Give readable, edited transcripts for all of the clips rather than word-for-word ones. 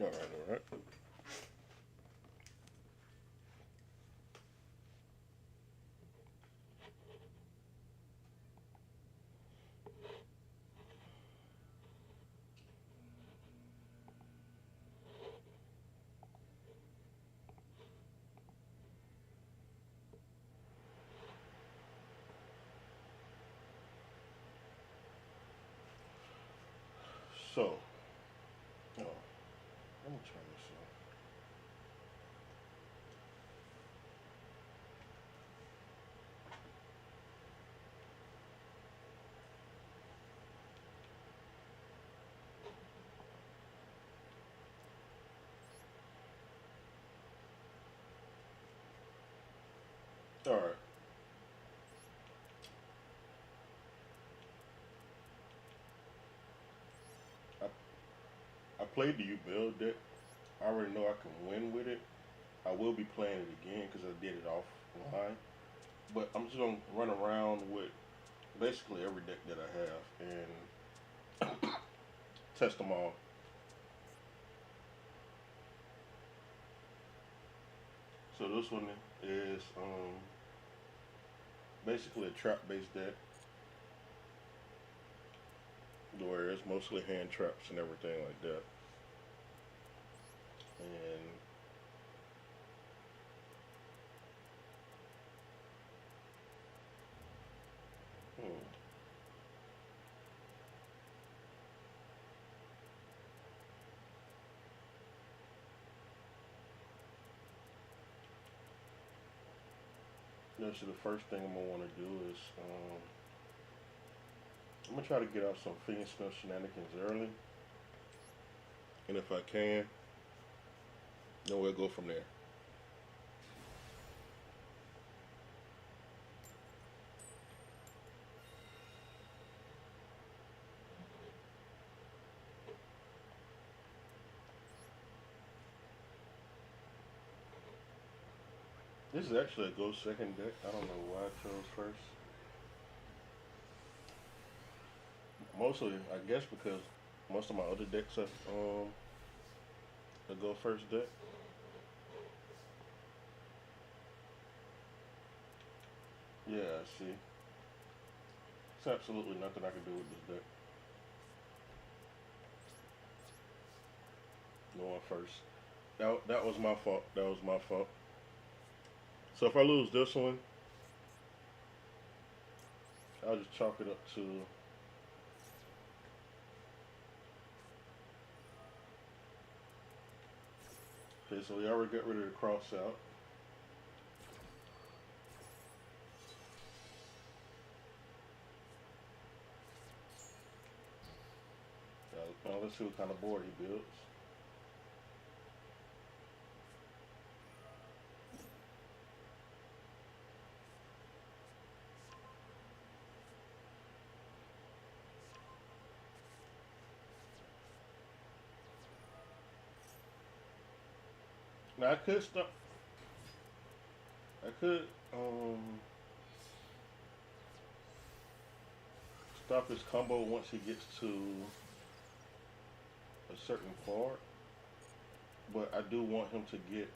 All right, all right. So, oh, let me turn this on. All right. I, I played the You Build deck. I already know I can win with it. I will be playing it again because I did it offline. But I'm just gonna run around with basically every deck that I have and test them all. So this one is basically a trap based deck where it's mostly hand traps and everything like that. And hmm, so the first thing I'm gonna want to do is I'm gonna try to get out some fiend spell shenanigans early, and if I can, then we'll go from there. This is actually a go second deck. I don't know why I chose first. Mostly, I guess because most of my other decks are a go first deck. Yeah, I see. There's absolutely nothing I can do with this deck. Going first. That was my fault. That was my fault. So if I lose this one, I'll just chalk it up to. Okay, so we already got rid of the cross out. Now let's see what kind of board he builds. Now I could stop. I could stop his combo once he gets to a certain part, but I do want him to get.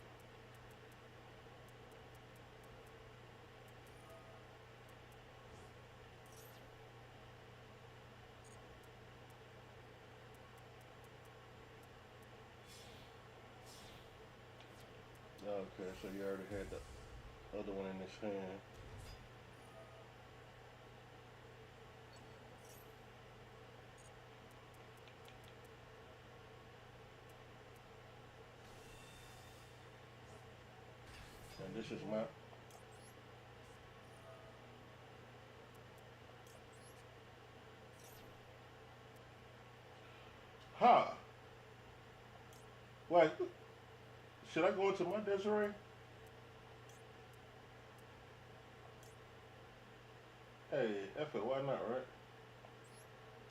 Okay, so he already had the other one in his hand. And this is my. Ha! Why? Should I go into my Desiree? Hey, F it, why not, right?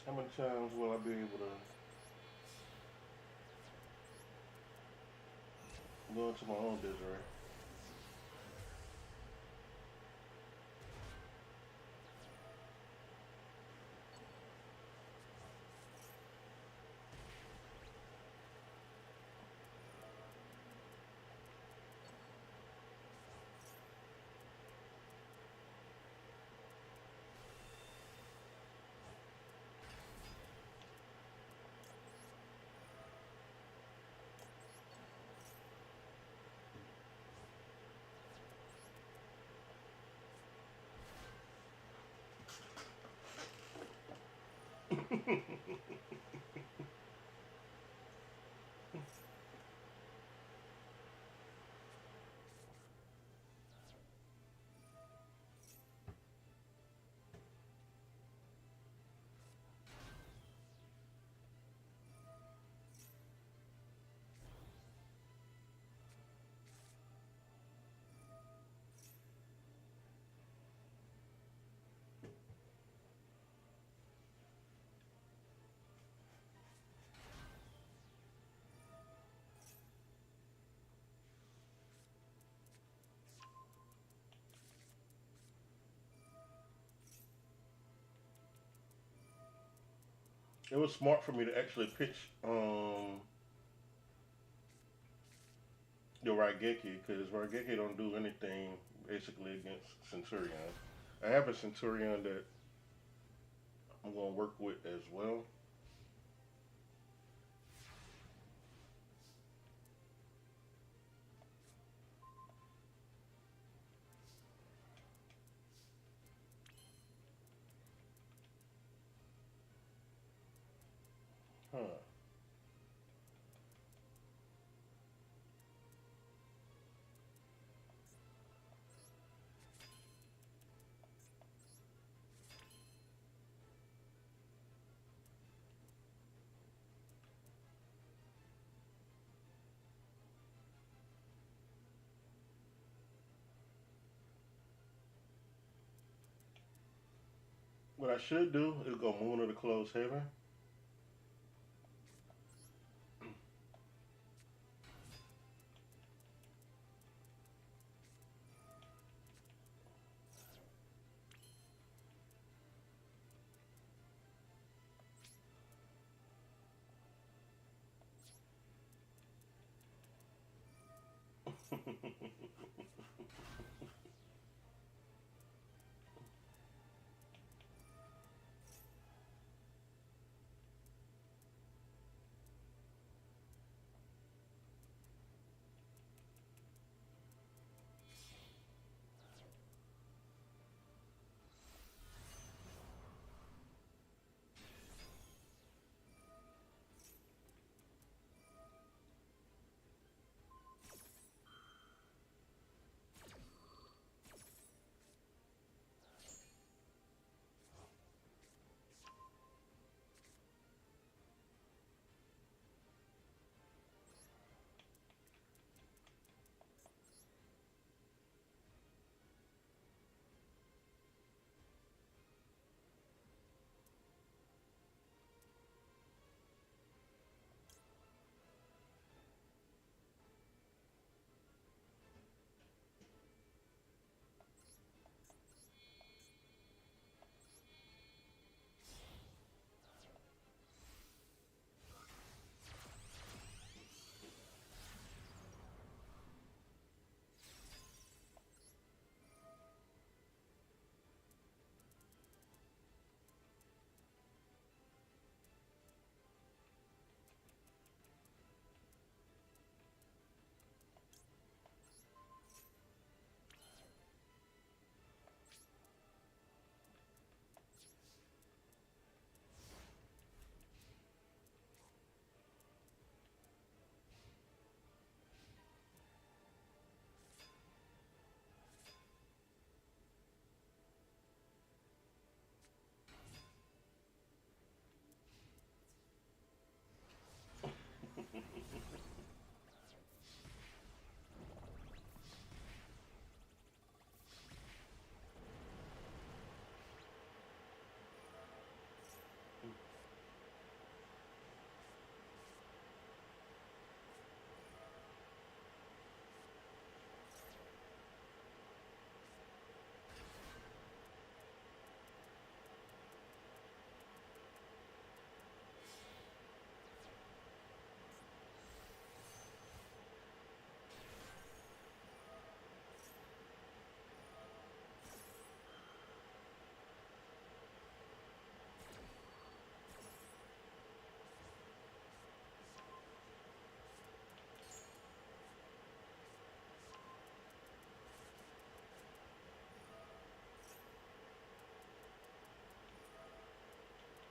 How many times will I be able to go into my own Desiree? It was smart for me to actually pitch the Raigeki because Raigeki don't do anything basically against Centurion. I have a Centurion that I'm gonna work with as well. Huh. What I should do is go Moon of the Closed Heaven.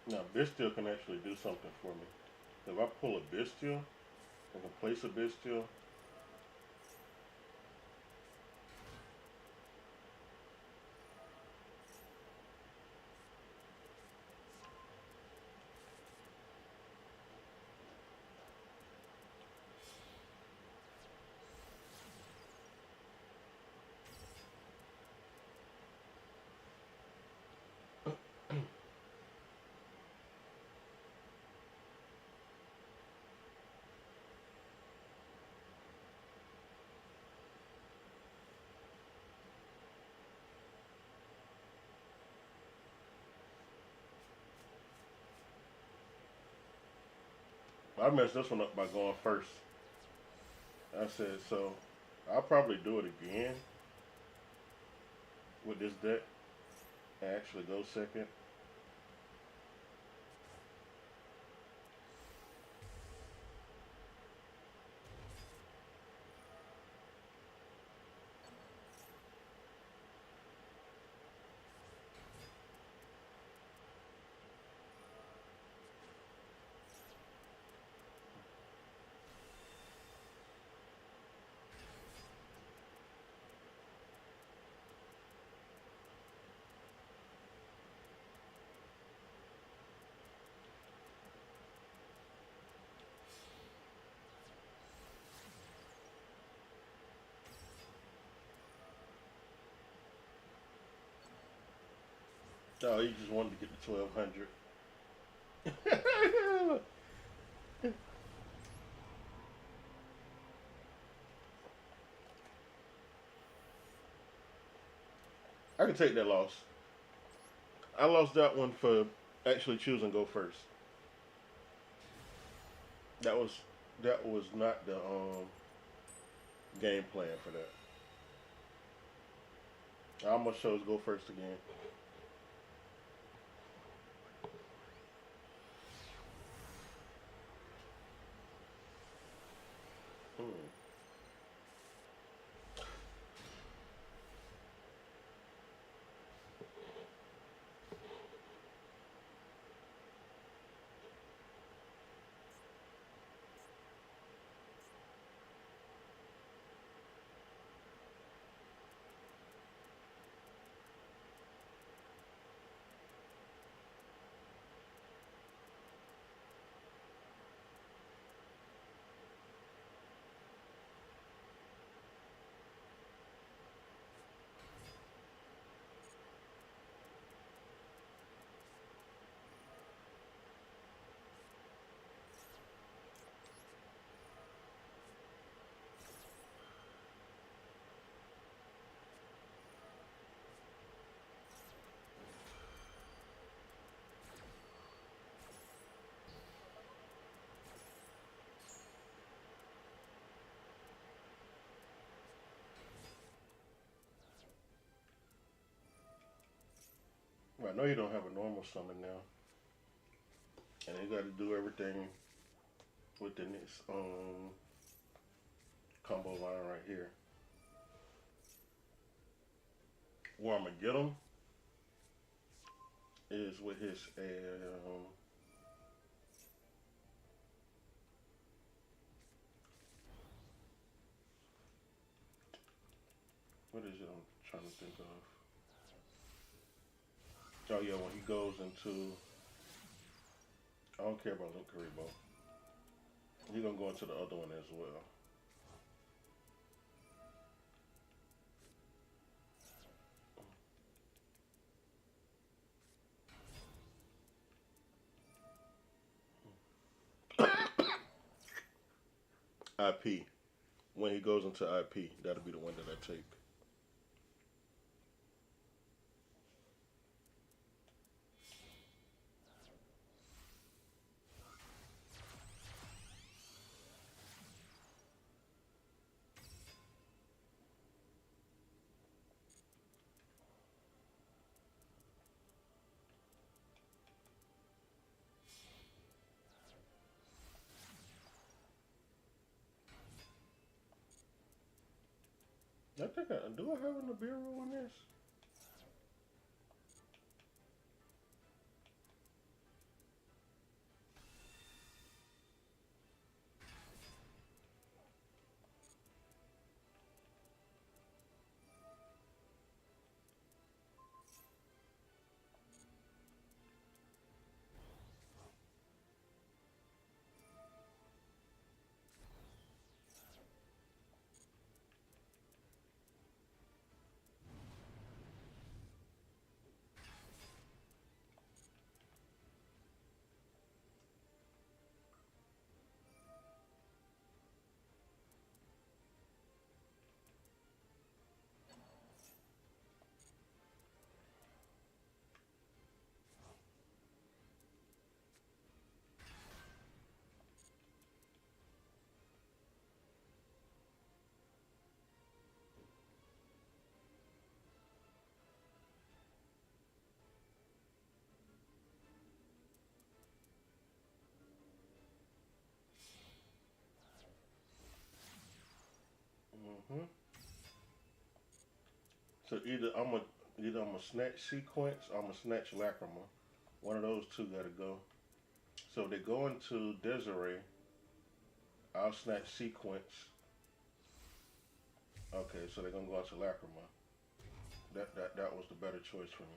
Now, Bestial can actually do something for me. If I pull a Bestial, I can place a Bestial. I messed this one up by going first. I said so. I'll probably do it again with this deck and actually go second. Oh, you just wanted to get the 1200. I can take that loss. I lost that one for actually choosing go first. That was that was not the game plan for that. I almost chose go first again. Hmm. Well, I know you don't have a normal summon now, and you got to do everything within this combo line right here. Where I'm gonna get him is with his what is it? I'm trying to think of. Oh yeah, when he goes into, I don't care about Luke Kuriboh. He gonna go into the other one as well. IP. When he goes into IP, that'll be the one that I take. I think I do. I have a Nibiru on this. Hmm. So either I'm gonna snatch sequence or I'm gonna snatch lacrima. One of those two gotta go. So if they go into Desiree, I'll snatch sequence. Okay, so they're gonna go into lacrima. That was the better choice for me.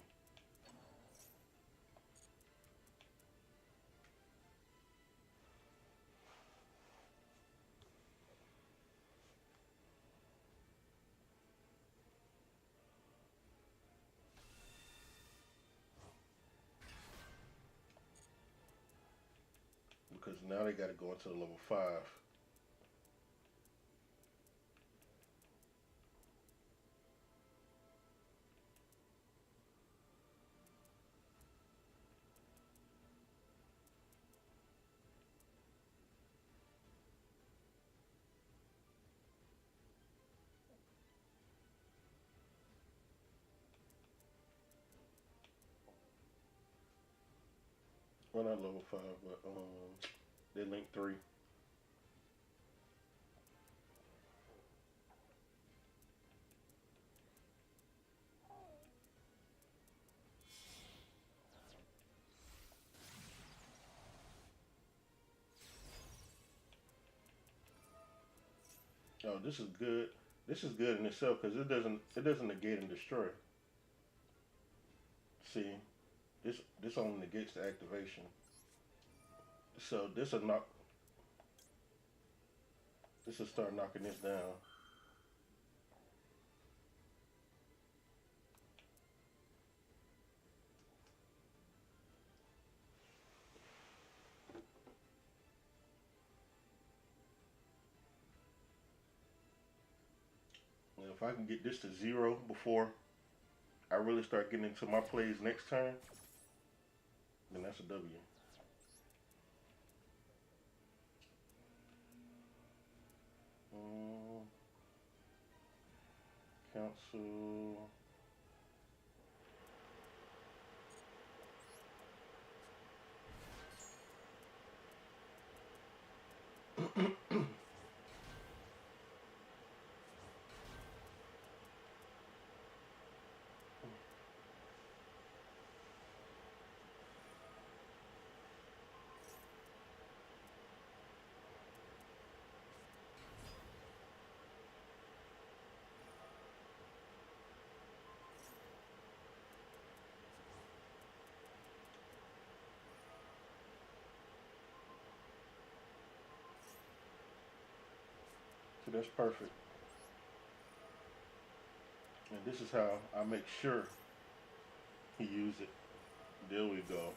Because now they gotta go into the level five. Well, not level five, but they link three. Oh, this is good. This is good in itself because it doesn't negate and destroy. See, this only negates the activation. So this will start knocking this down. And if I can get this to zero before I really start getting into my plays next turn, then that's a W. Um, Council. So that's perfect. And this is how I make sure he use it. There we go.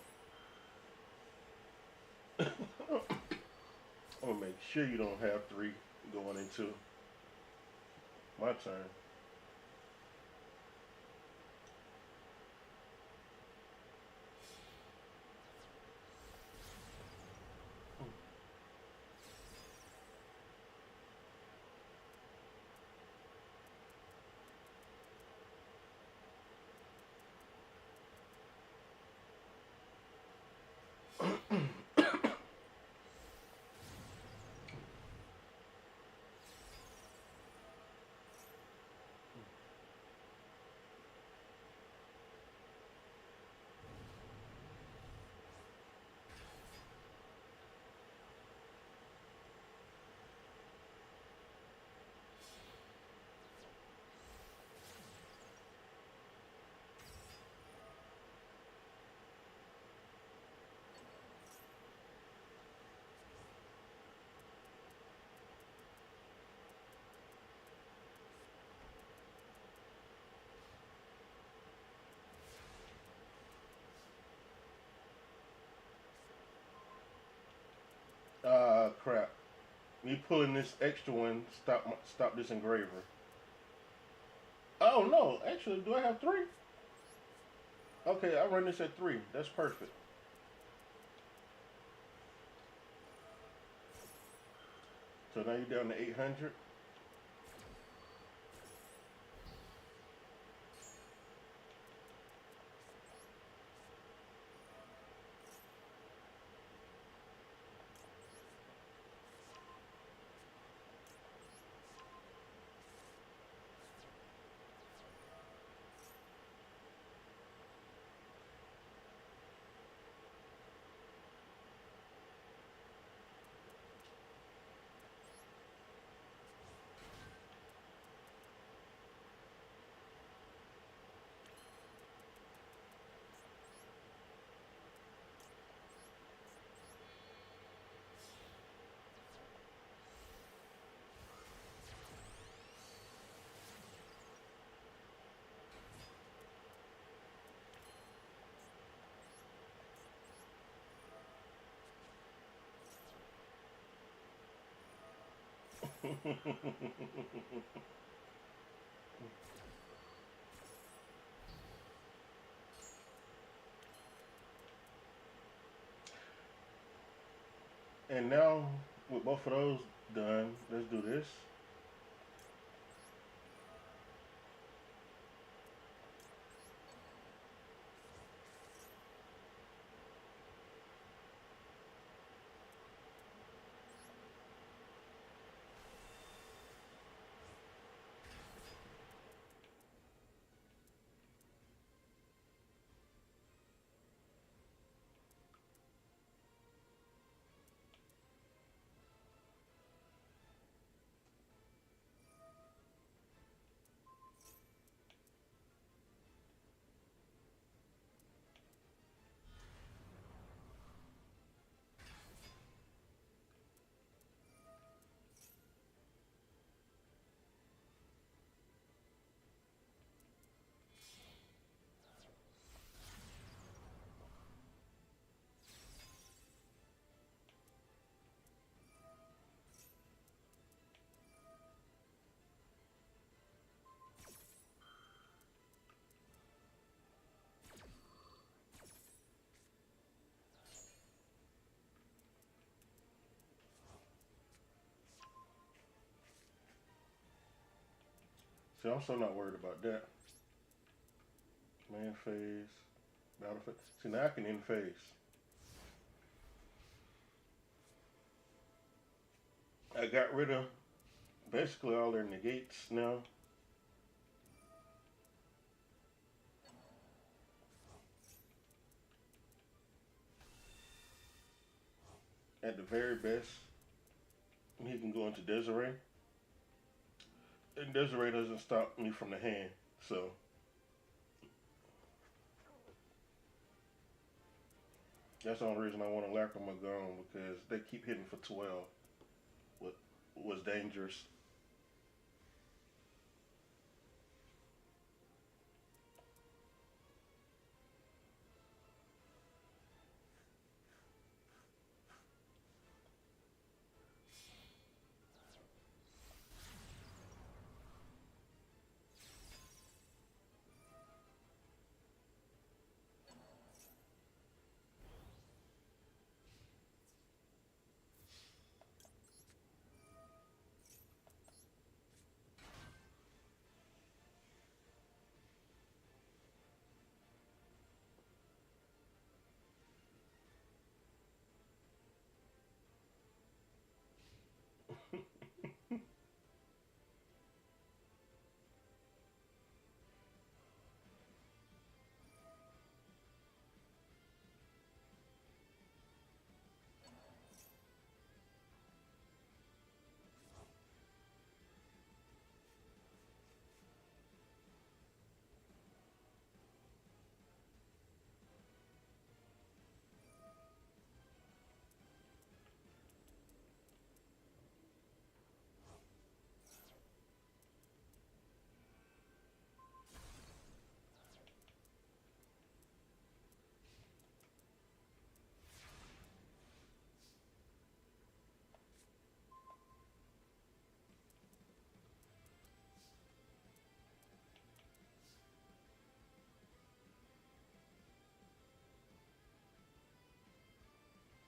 I'm gonna make sure you don't have three going into my turn. Ah, crap. Me pulling this extra one stop this engraver. Oh no, actually, do I have three? Okay, I run this at three. That's perfect. So now you're down to 800. And now with both of those done, let's do this. See, I'm so not worried about that. Man phase, battle phase. See, now I can end phase. I got rid of basically all their negates now. At the very best, he can go into Desiree. And Desiree doesn't stop me from the hand. So that's the only reason I want to lack on my gun because they keep hitting for 12. What was dangerous.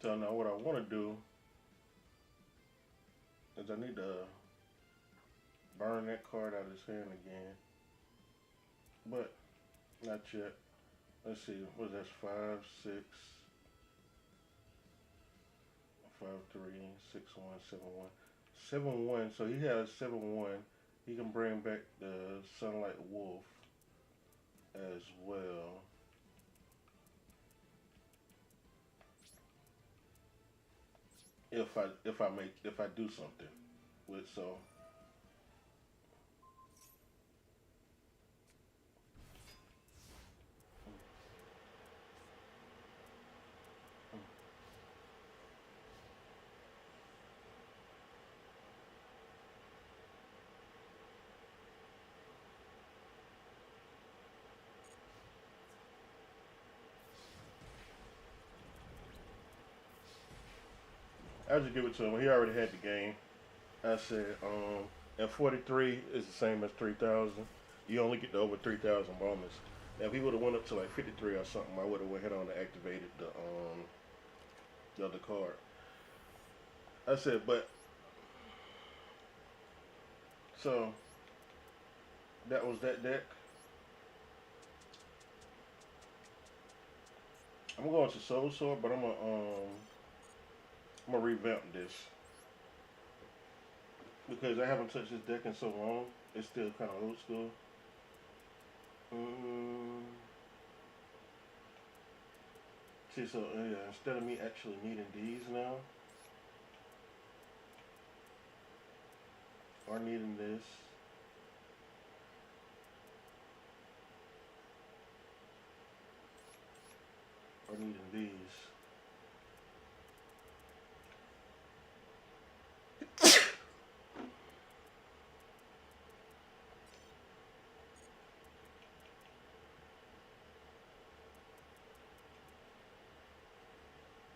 So now what I want to do is I need to burn that card out of his hand again. But not yet. Let's see. What is that? 5, 6, 5, 3, 6, 1, 7, 1. 7, 1. So he has 7, 1. He can bring back the Sunlight Wolf as well. If I do something with so I'll just give it to him. He already had the game. I said, and 43 is the same as 3,000. You only get the over 3,000 bonus. Now, if he would have went up to like 53 or something, I would have went ahead on and activated the other card. I said, but so that was that deck. I'm going to Soul Sword, but I'm gonna revamp this because I haven't touched this deck in so long. It's still kind of old school. Mm, see, so yeah, instead of me actually needing these now or needing this or needing these,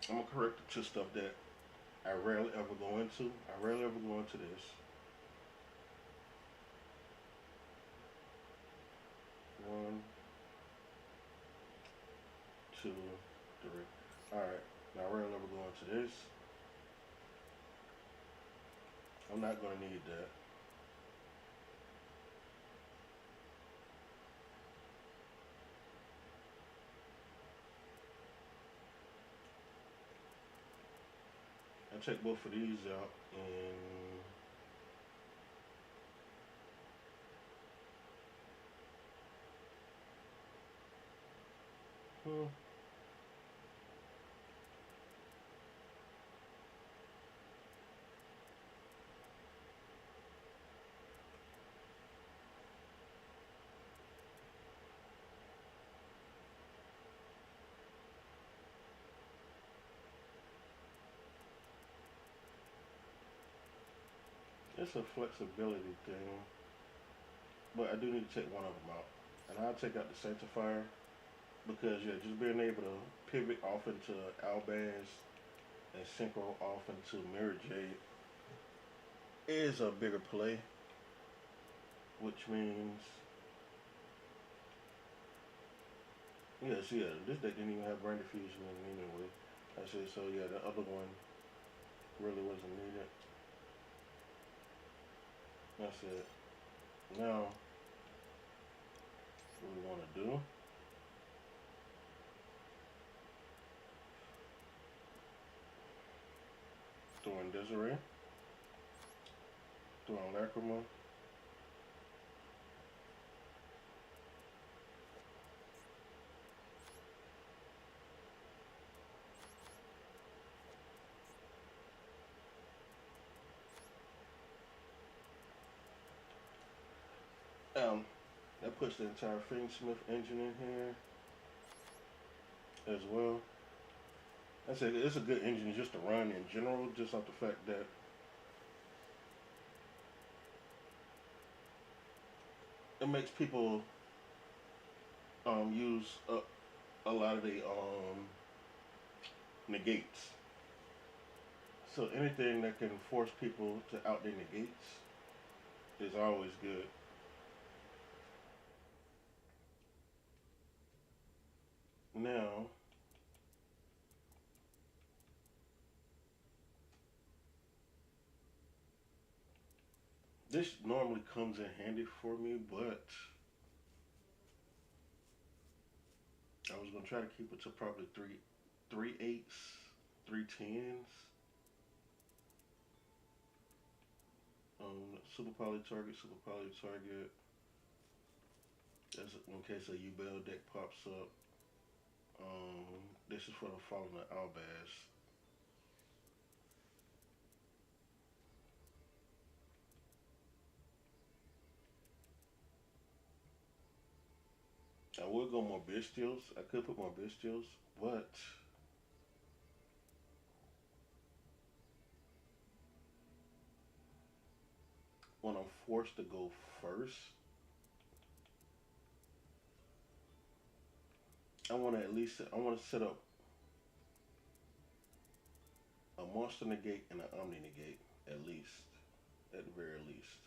I'm gonna correct the two stuff that I rarely ever go into. I rarely ever go into this. One, two, three. All right. Now I rarely ever go into this. I'm not gonna need that. I take both of these out and hmm, it's a flexibility thing, but I do need to take one of them out, and I'll take out the Sanctifier because yeah, just being able to pivot off into Albaz and synchro off into Mirror Jade is a bigger play, which means yes, yeah, this deck didn't even have Brain Diffusion in it anyway. I said so yeah, the other one really wasn't needed. That's it. Now, what we want to do? Throwing Desiree, throwing Lacrima. Um, that puts the entire Fingsmith engine in here as well. I said it's a good engine just to run in general, just off the fact that it makes people use a lot of the negates. So anything that can force people to out their negates is always good. Now, this normally comes in handy for me, but I was gonna try to keep it to probably three eights, 3 10s. Super poly target, super poly target. That's in case a U Bell deck pops up. This is for the Fallen of Albaz. I would go more bestials. I could put more bestials, but when I'm forced to go first, I want to set up a monster negate and an omni negate at least. at the very least.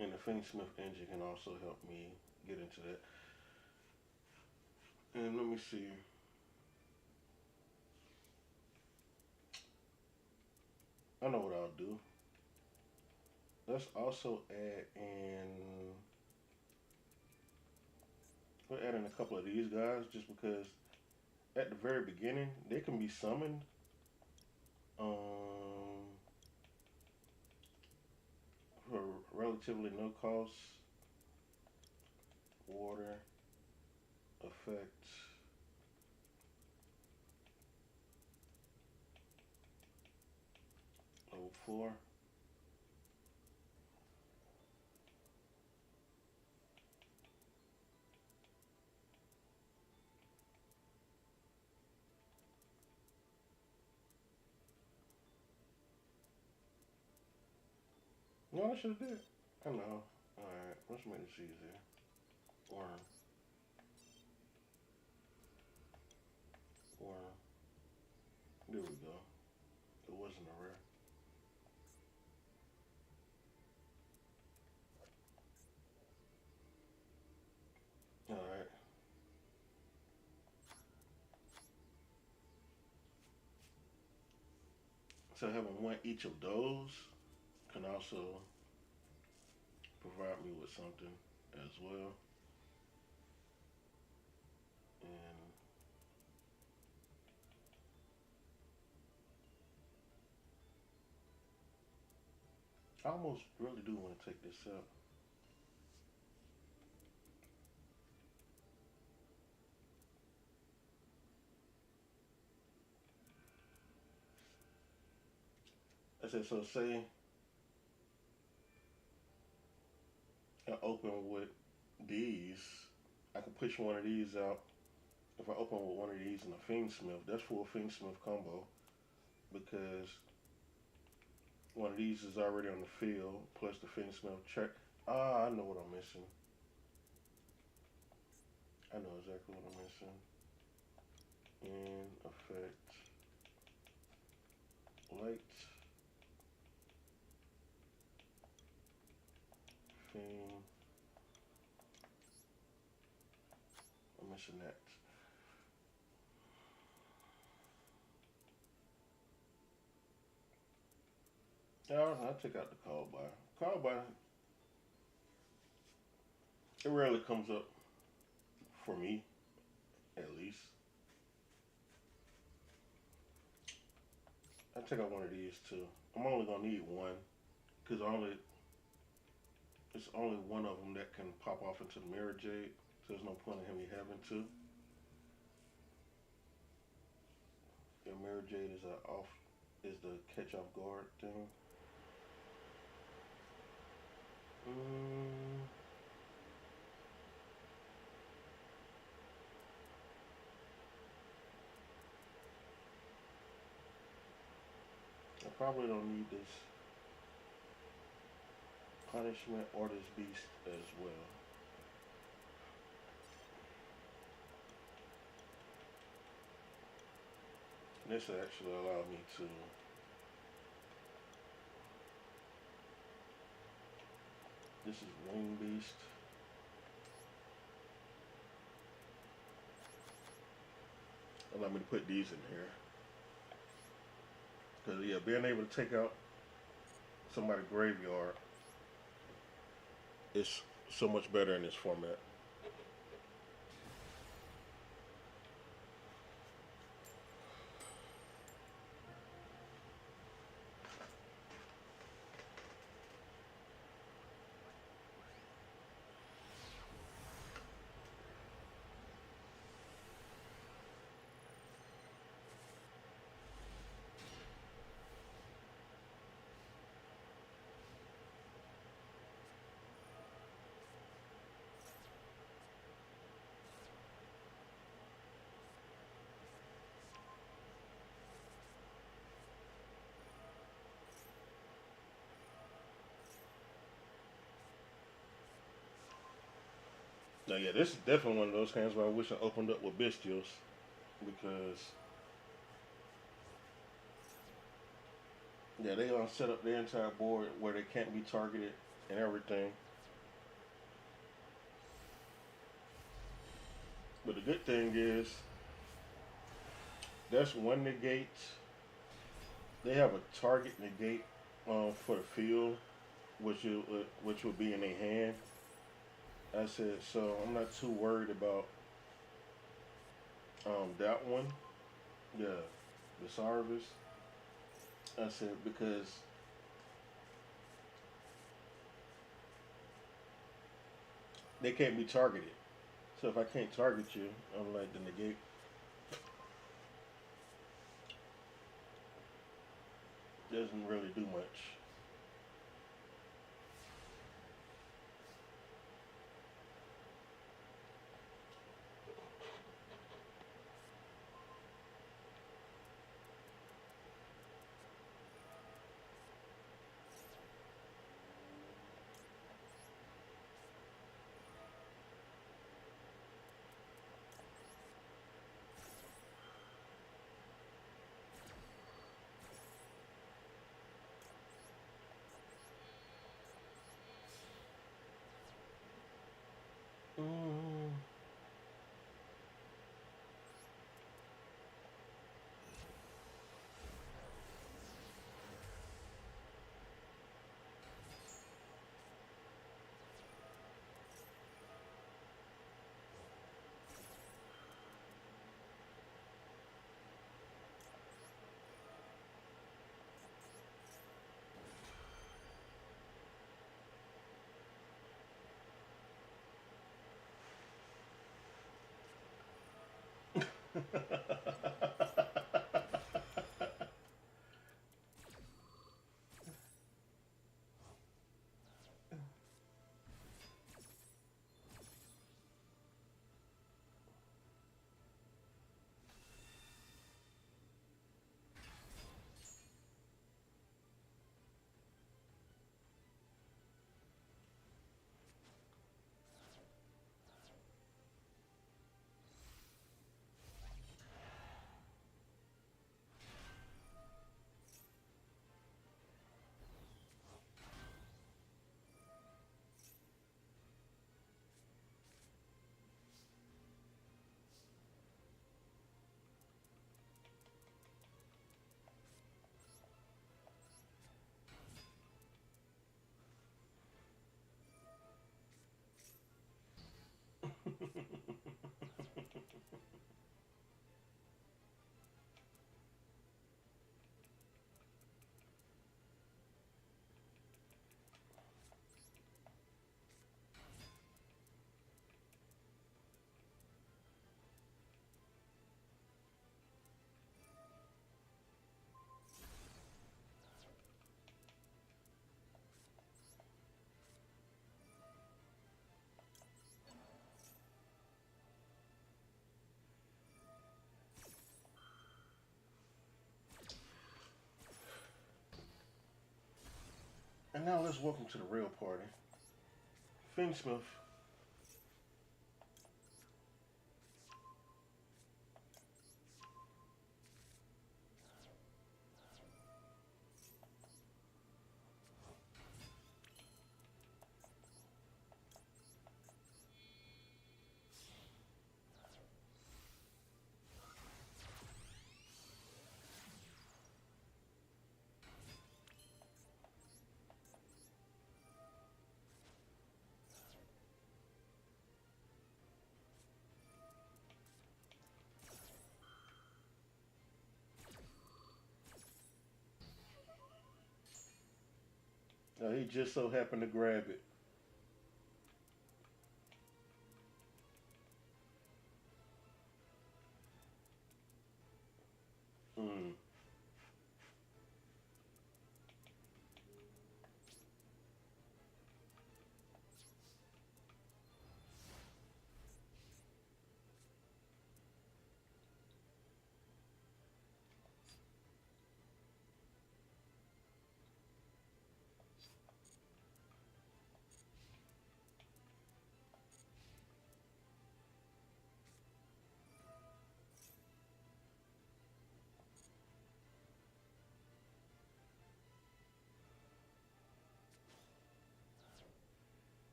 And the Finney Smith engine can also help me get into that. And let me see. I know what I'll do. Let's also add in. We'll add in a couple of these guys just because at the very beginning they can be summoned. Um, for relatively no cost. Water effect. Level 4. No, I should have did. I know. Alright, let's make this easier. Worm. Worm. There we go. It wasn't a rare. Alright. So having one each of those can also provide me with something as well. And I almost really do want to take this out. I said, so say I open with these, I can push one of these out. If I open with one of these and a Fiend Smith, that's full Fiend Smith combo because one of these is already on the field, plus the Fiend Smith check. Ah, I know what I'm missing. I know exactly what I'm missing. In effect, light, Fiend. I'm missing that. Yeah, I'll take out the call by. Call by, it rarely comes up for me, at least. I take out one of these too. I'm only gonna need one because it's only one of them that can pop off into the Mirror Jade. So there's no point in me having two. The Mirror Jade is the catch off guard thing. Mm, I probably don't need this punishment or this beast as well. This will actually allow me to. This is Wing Beast. Allow me to put these in here. Because, yeah, being able to take out somebody's graveyard is so much better in this format. Now, yeah, this is definitely one of those games where I wish I opened up with bestials because yeah, they gonna set up their entire board where they can't be targeted and everything. But the good thing is that's one negate. They have a target negate for the field, which will be in their hand. I said so. I'm not too worried about that one. Yeah, the Sarvis. I said because they can't be targeted. So if I can't target you, I'm like the negate doesn't really do much. Mm. And now let's welcome to the real party. Finsmith. He just so happened to grab it. Mm.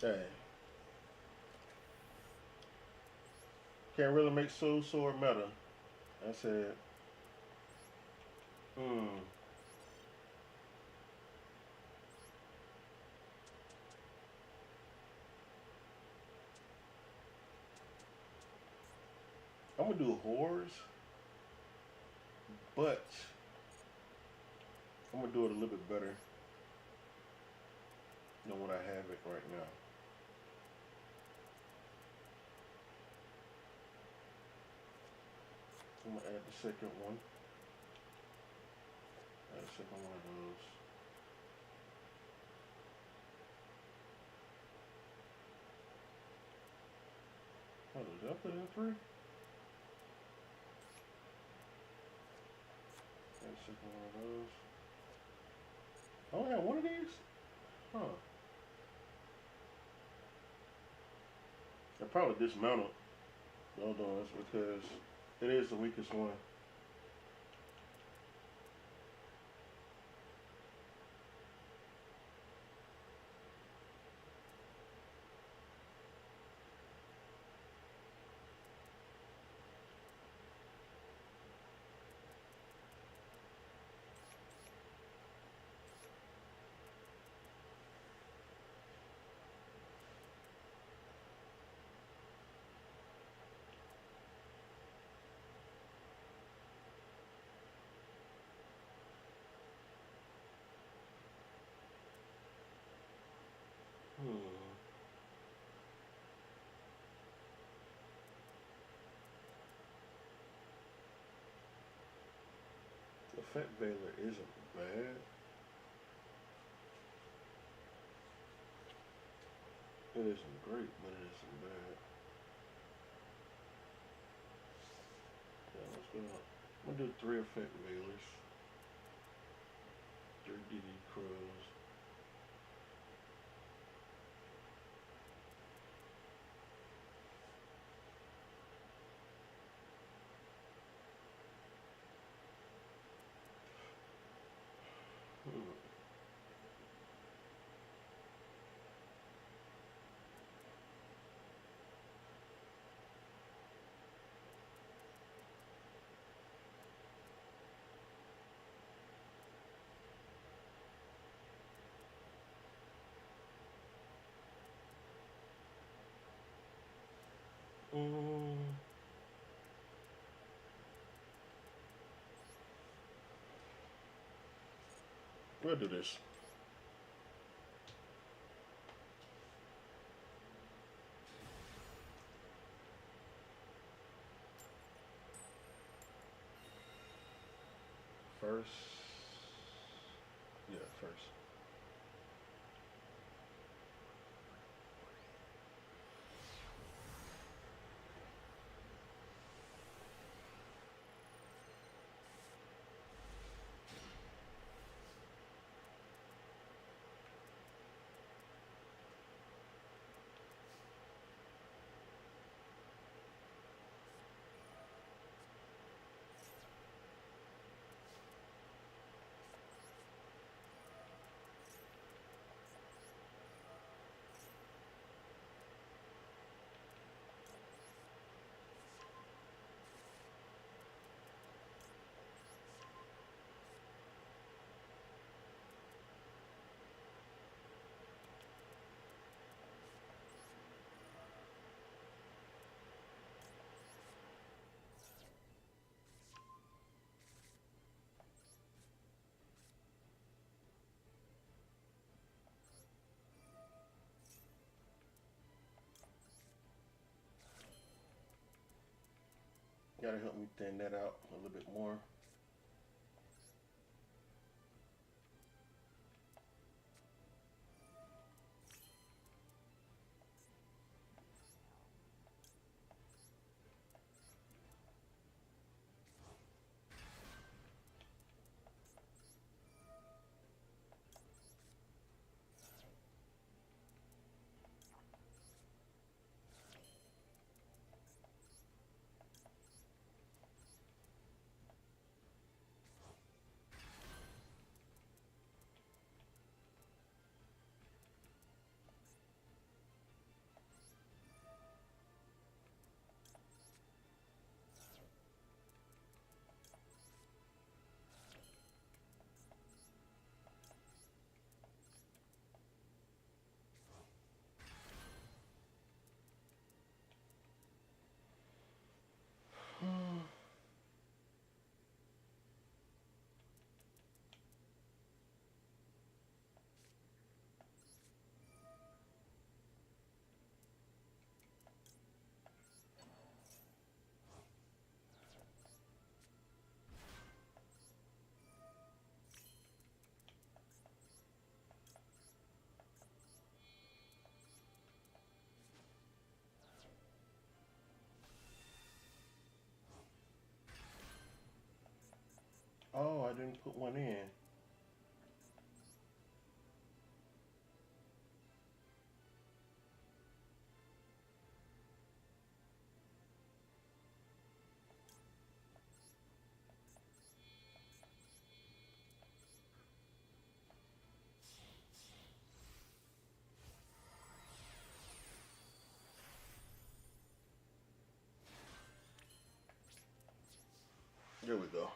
Dang. Can't really make soul sword meta. I said, hmm. I'm gonna do horrors, but I'm gonna do it a little bit better than what I have it right now. I'm gonna add the second one. Add the second one of those. Oh, did I put in three? Add the second one of those. I only have one of these? Huh. I probably dismounted. Hold on, that's because it is the weakest one. Hmm. The Fat Veiler isn't bad. It isn't great, but it isn't bad. Yeah, let's go. I'm gonna do three Effect Veilers. Three DD Crows. Hmm. Mm, we'll do this. First. Yeah, first. Gotta help me thin that out a little bit more. even put one in. There we go.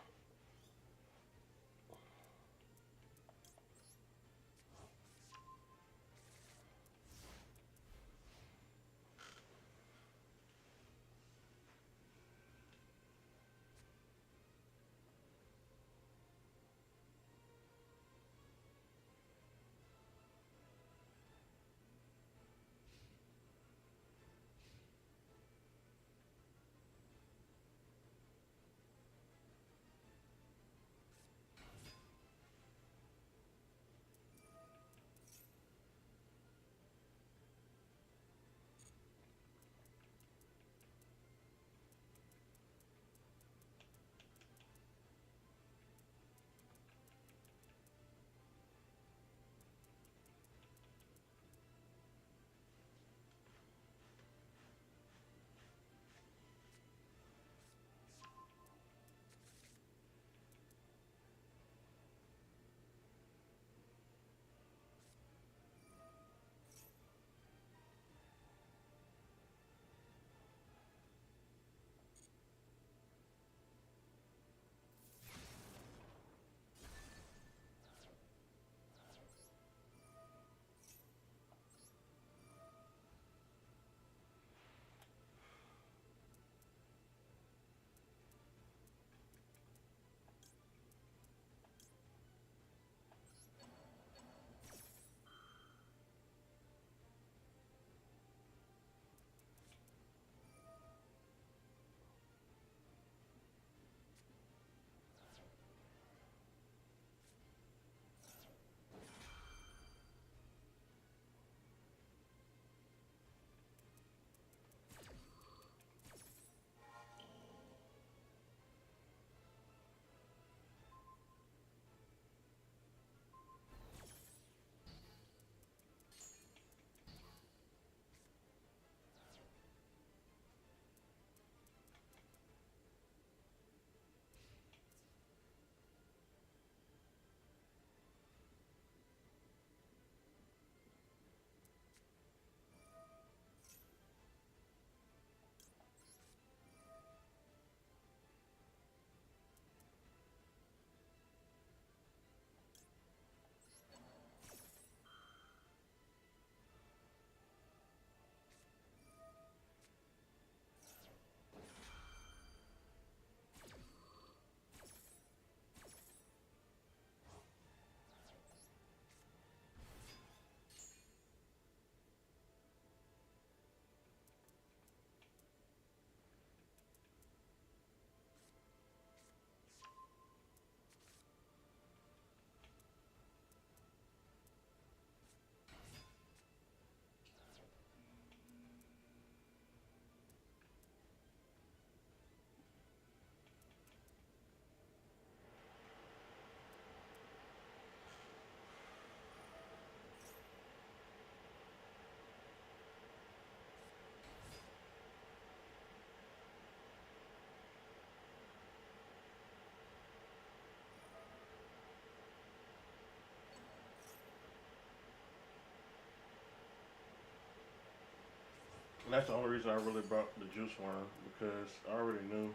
And that's the only reason I really brought the juice worm because I already knew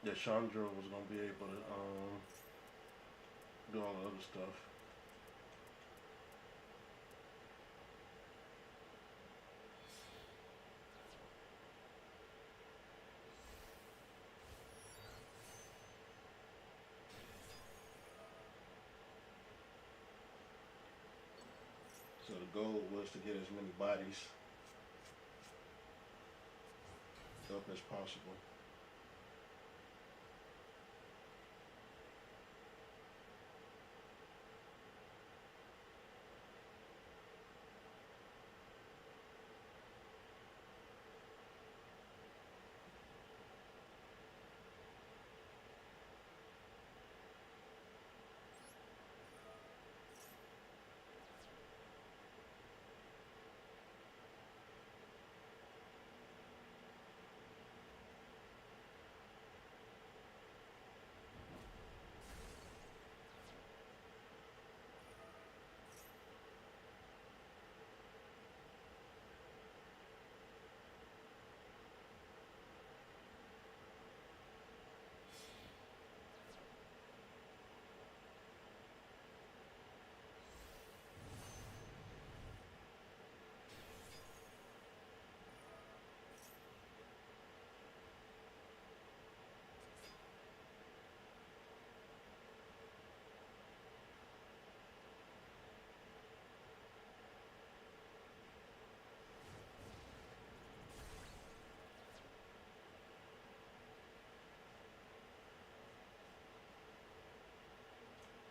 that Chandra was gonna be able to do all the other stuff. So the goal was to get as many bodies up as possible.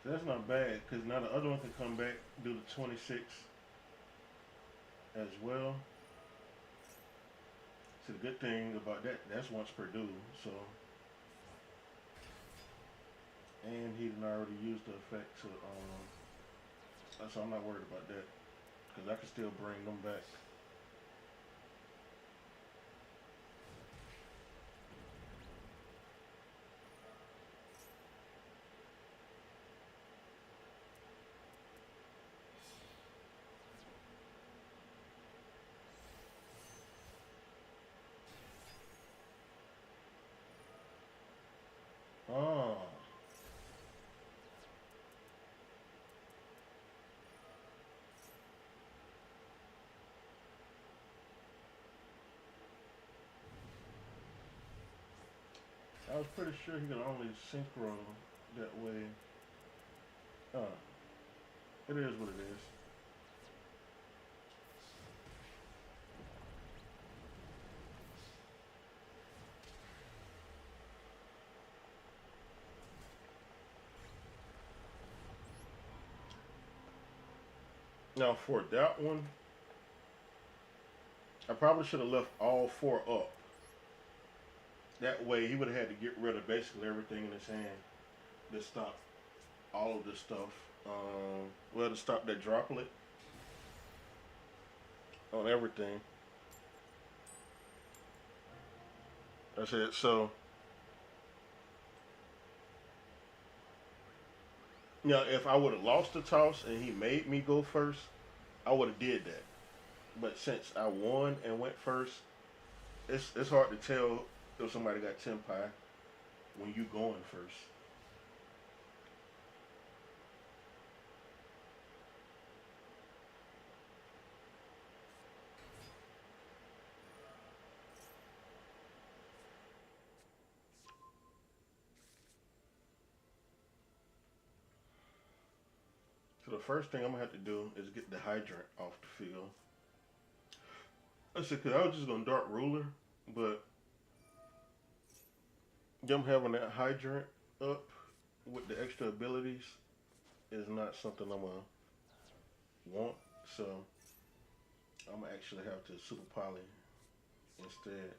That's not bad because now the other one can come back, do the 26 as well. So the good thing about that, that's once per duel. So, and he didn't already use the effect to, so I'm not worried about that because I can still bring them back. Oh, I was pretty sure he could only synchro that way. Uh, it is what it is. Now for that one, I probably should have left all four up. That way he would have had to get rid of basically everything in his hand to stop all of this stuff. Well, to stop that droplet on everything. That's it. So now, if I would have lost the toss and he made me go first, I would have did that. But since I won and went first, it's hard to tell if somebody got ten pie when you going first. So the first thing I'm gonna have to do is get the hydrant off the field. I said, cause I was just gonna dart ruler, but them having that hydrant up with the extra abilities is not something I'm gonna want. So I'm gonna actually have to super poly instead.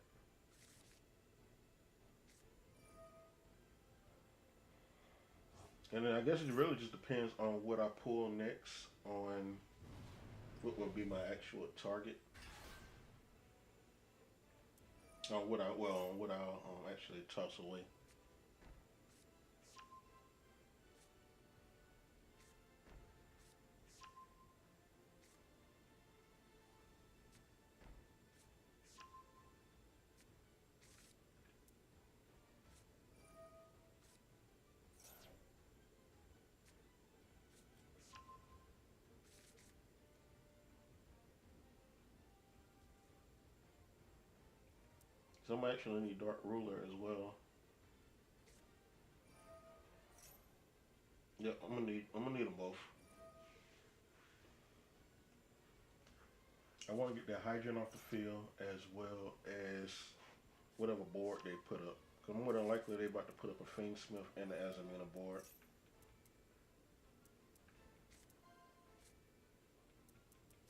And then I guess it really just depends on what I pull next on what would be my actual target. On what I well on what I'll actually toss away. So I'm actually need dark ruler as well. Yep, I'm gonna need them both. I want to get that hydrant off the field as well as whatever board they put up. Cause more than likely they about to put up a Fiend Smith and the Azamina board.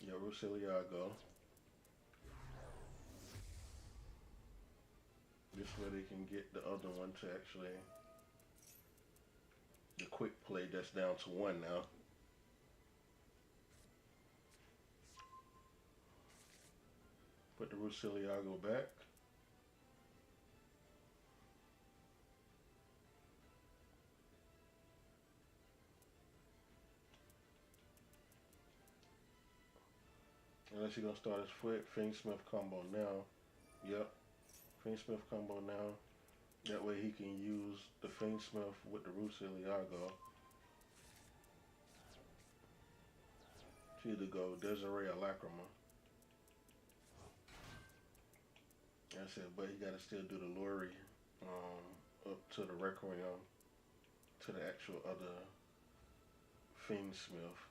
Yeah, Rusiliago. This way they can get the other one to actually the quick play that's down to one now. Put the Rusiliago back. Unless you're gonna start his foot, Fiend Smith combo now. Yep, Fiend Smith combo now. That way he can use the Fiend Smith with the Rusiliago to either go Desiree or Lacrima. I said, but he gotta still do the Lori up to the Requiem to the actual other Fiend Smith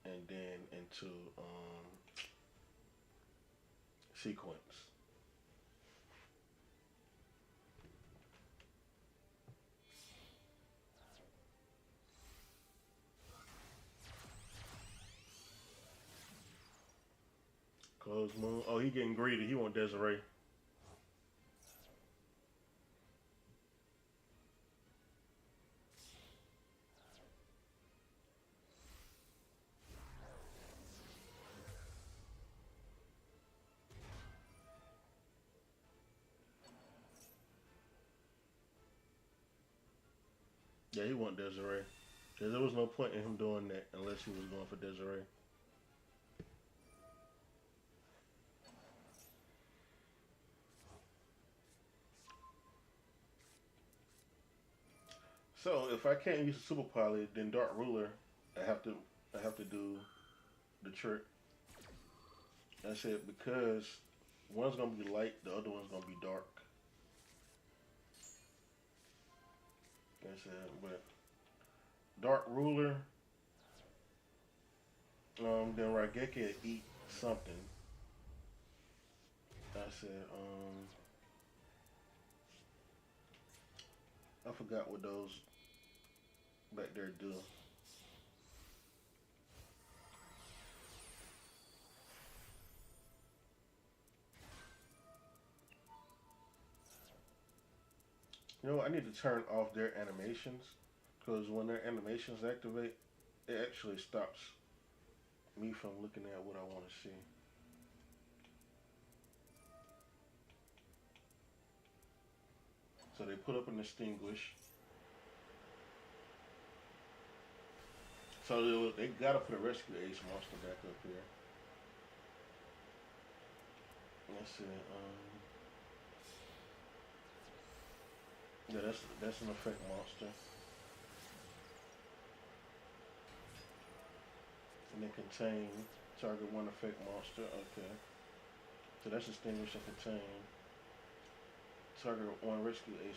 and then into sequence. Close moon. Oh, he getting greedy. He want Desiree. Yeah, he want Desiree. Cause there was no point in him doing that unless he was going for Desiree. So if I can't use a super pilot, then Dark Ruler, I have to I have to do the trick. I said because one's gonna be light, the other one's gonna be dark. I said, but Dark Ruler, then Raigeki eat something. I said, I forgot what those back there do. You know, I need to turn off their animations because when their animations activate, it actually stops me from looking at what I want to see. So they put up an extinguish. So they gotta put a rescue ace monster back up here. Let's see. Yeah, that's an effect monster. And then contain target one effect monster. Okay. So that's extinguish and contain target one rescue ace.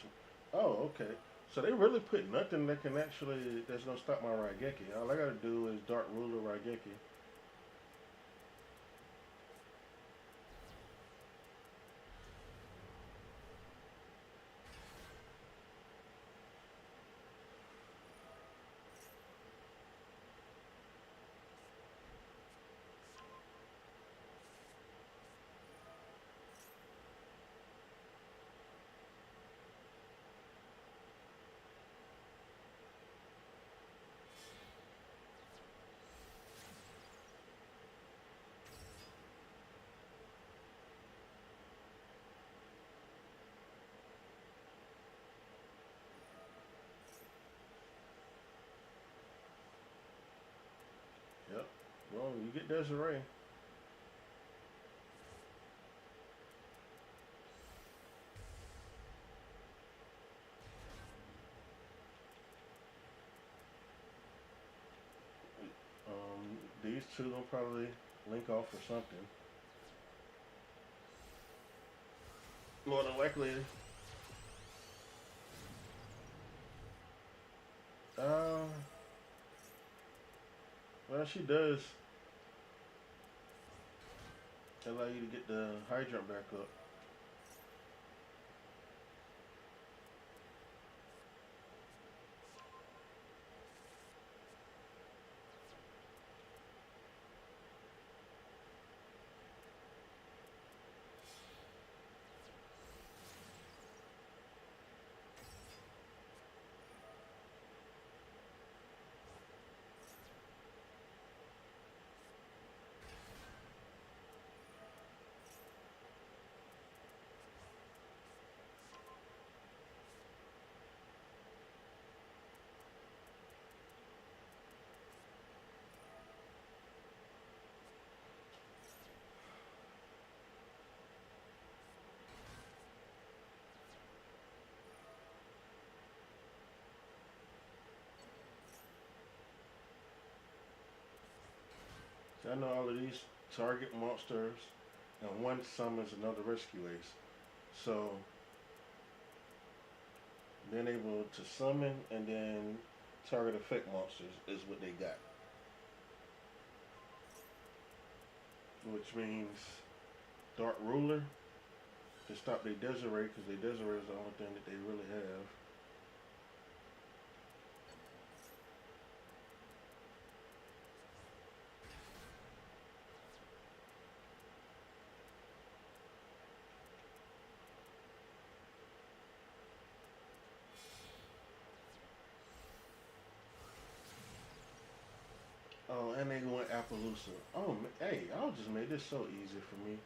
Oh, okay. So they really put nothing that can actually that's gonna stop my Raigeki. All I gotta do is Dark Ruler Raigeki. Yep. Well, you get Desiree. These two will probably link off or something. More than likely, uh, well, she does allow you to get the high jump back up. See, I know all of these target monsters, and one summons another rescue ace. So being able to summon and then target effect monsters is what they got. Which means Dark Ruler to stop their Desiree, because their Desiree is the only thing that they really have. Oh, and they went Appaloosa. Oh, hey, y'all just made this so easy for me.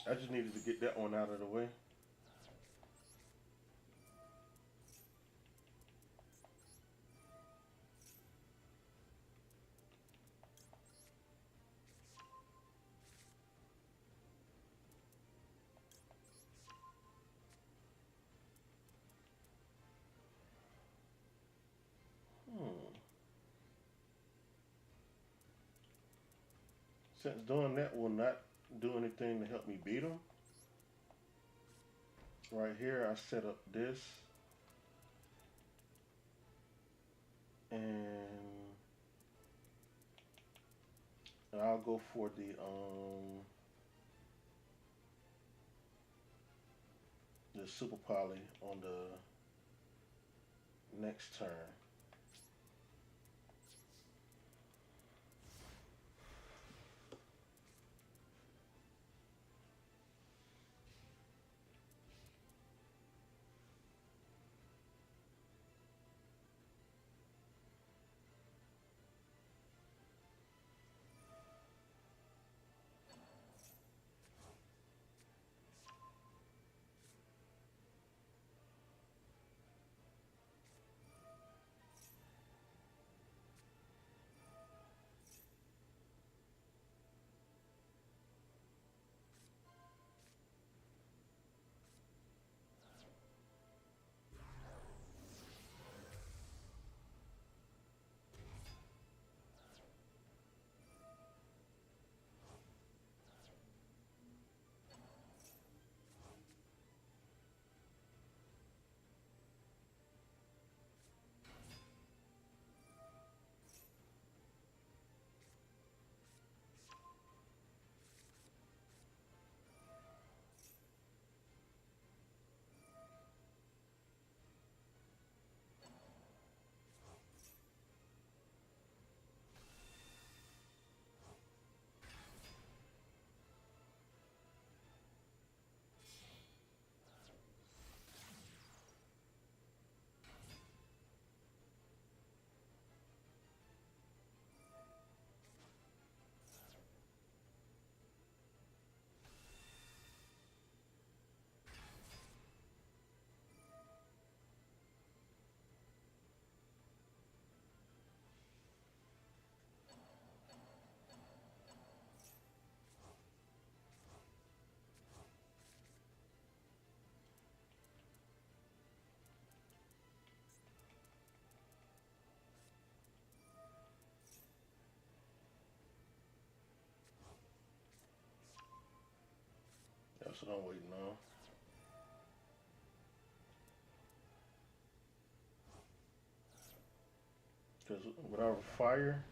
I just needed to get that one out of the way. Hmm. Since doing that will not do anything to help me beat them, right here I set up this and I'll go for the super poly on the next turn. That's what I'm waiting on. Because without fire,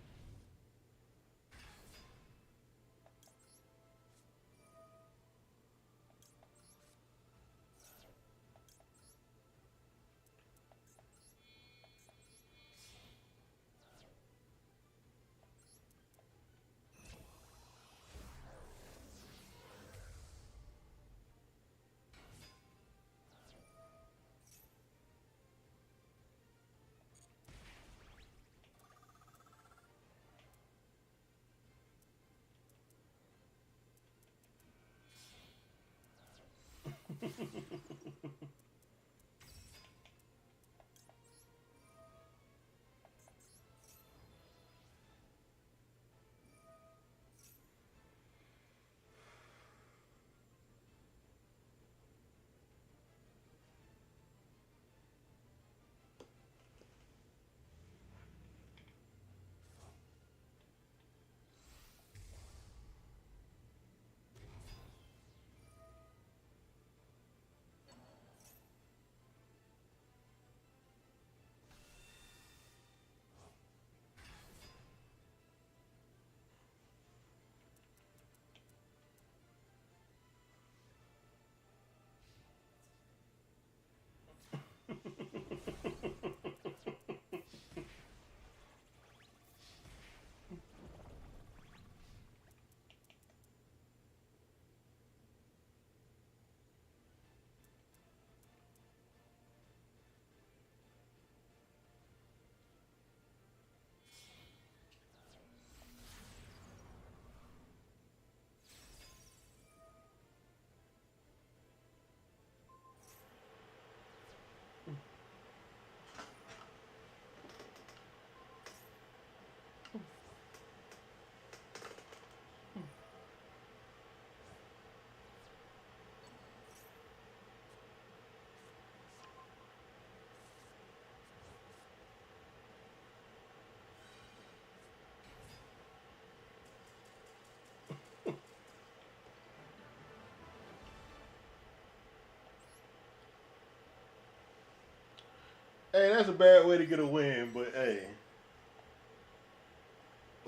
Hey, that's a bad way to get a win, but hey,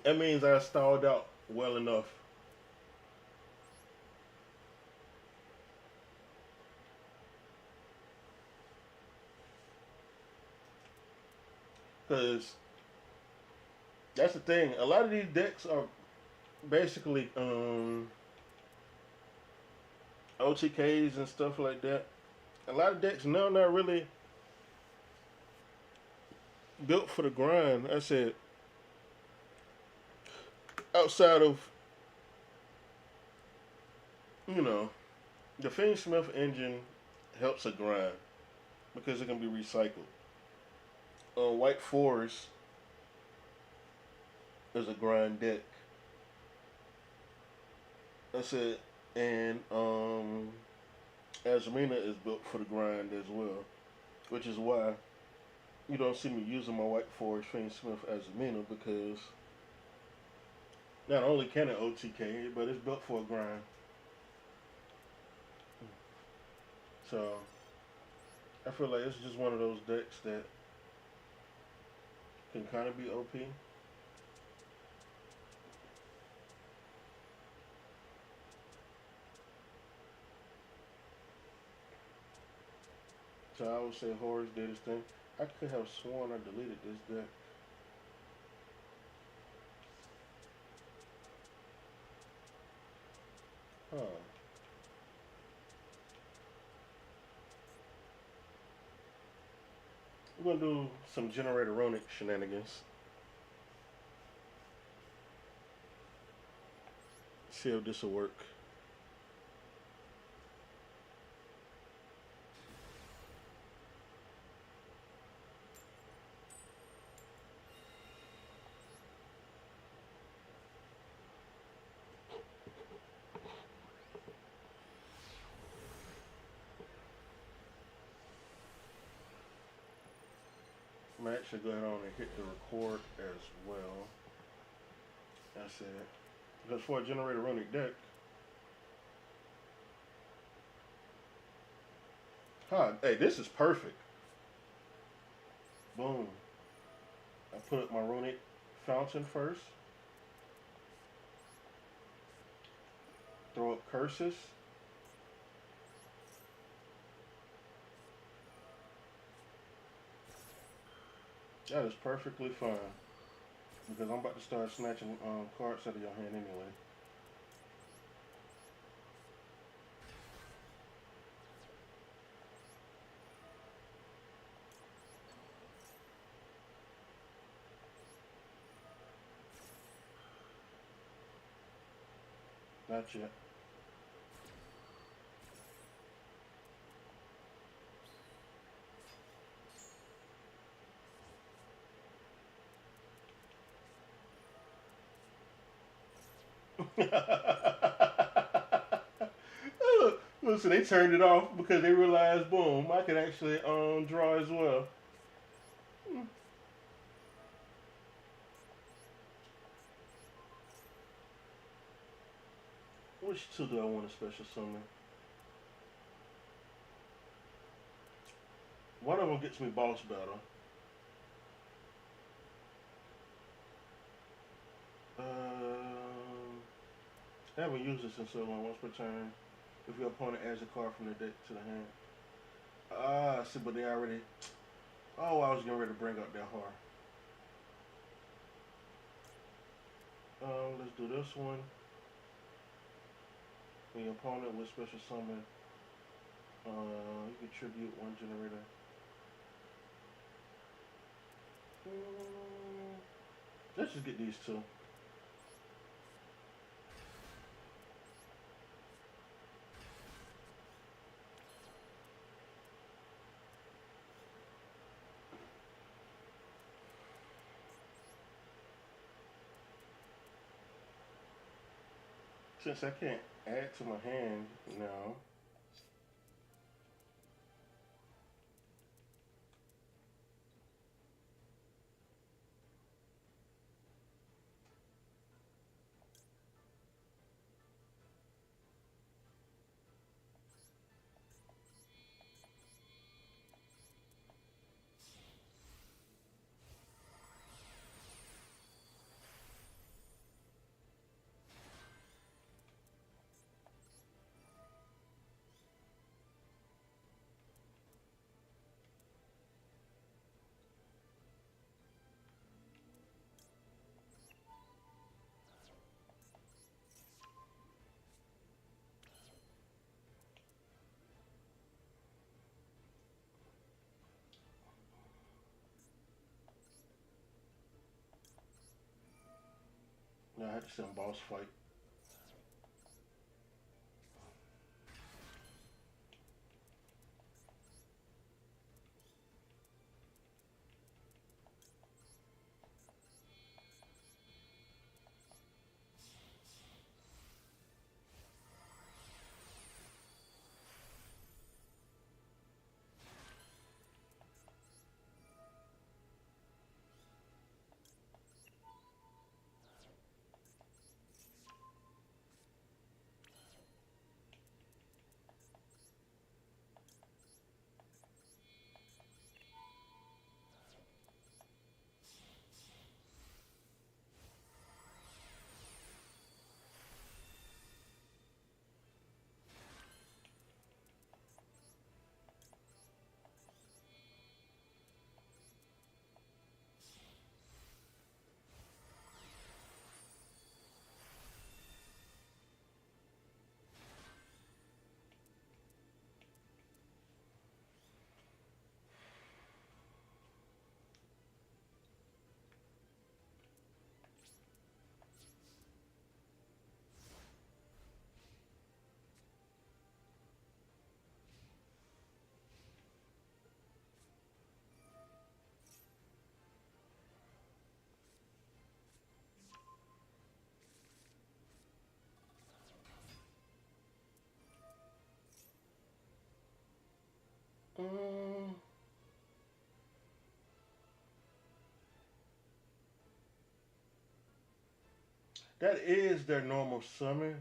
that means I stalled out well enough. Because that's the thing. A lot of these decks are basically OTKs and stuff like that. A lot of decks now not really built for the grind. I said outside of you know the Fiend Smith engine helps a grind because it can be recycled. White Forest is a grind deck. That's it. And Azmina is built for the grind as well, which is why you don't see me using my White Forest Fiend Smith Azmina because not only can it OTK, but it's built for a grind. So I feel like it's just one of those decks that can kind of be OP. So I would say Horus did his thing. I could have sworn I deleted this deck. Huh. We're gonna do some generator Ronic shenanigans. See if this will work. I'm gonna actually go ahead on and hit the record as well. That's it. Because for a generator Runic deck, huh, hey, this is perfect. Boom. I put up my Runic fountain first, throw up curses. That is perfectly fine. Because I'm about to start snatching cards out of your hand anyway. Not yet. Listen, they turned it off because they realized, boom, I could actually draw as well. Which two do I want to special summon? One of them gets me boss battle. I haven't used this in so long. Once per turn, if your opponent adds a card from the deck to the hand. Ah, see, but they already. Oh, I was getting ready to bring up that horror. Let's do this one. When your opponent with special summon, you can tribute one generator. Let's just get these two. Since I can't add to my hand now, practice some boss fight. Mm, that is their normal summon.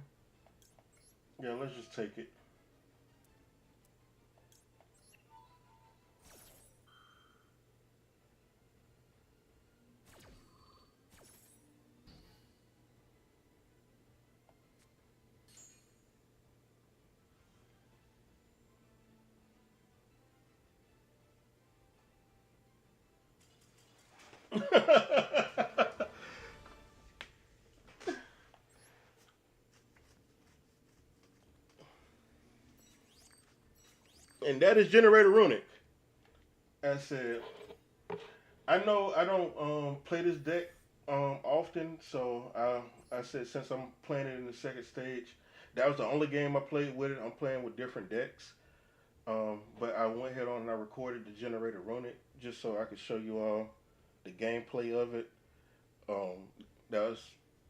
Yeah, let's just take it. And that is Generator Runic. I said, I know I don't play this deck often, so I said since I'm playing it in the second stage, that was the only game I played with it. I'm playing with different decks, but I went ahead on and I recorded the Generator Runic just so I could show you all the gameplay of it. Um, that was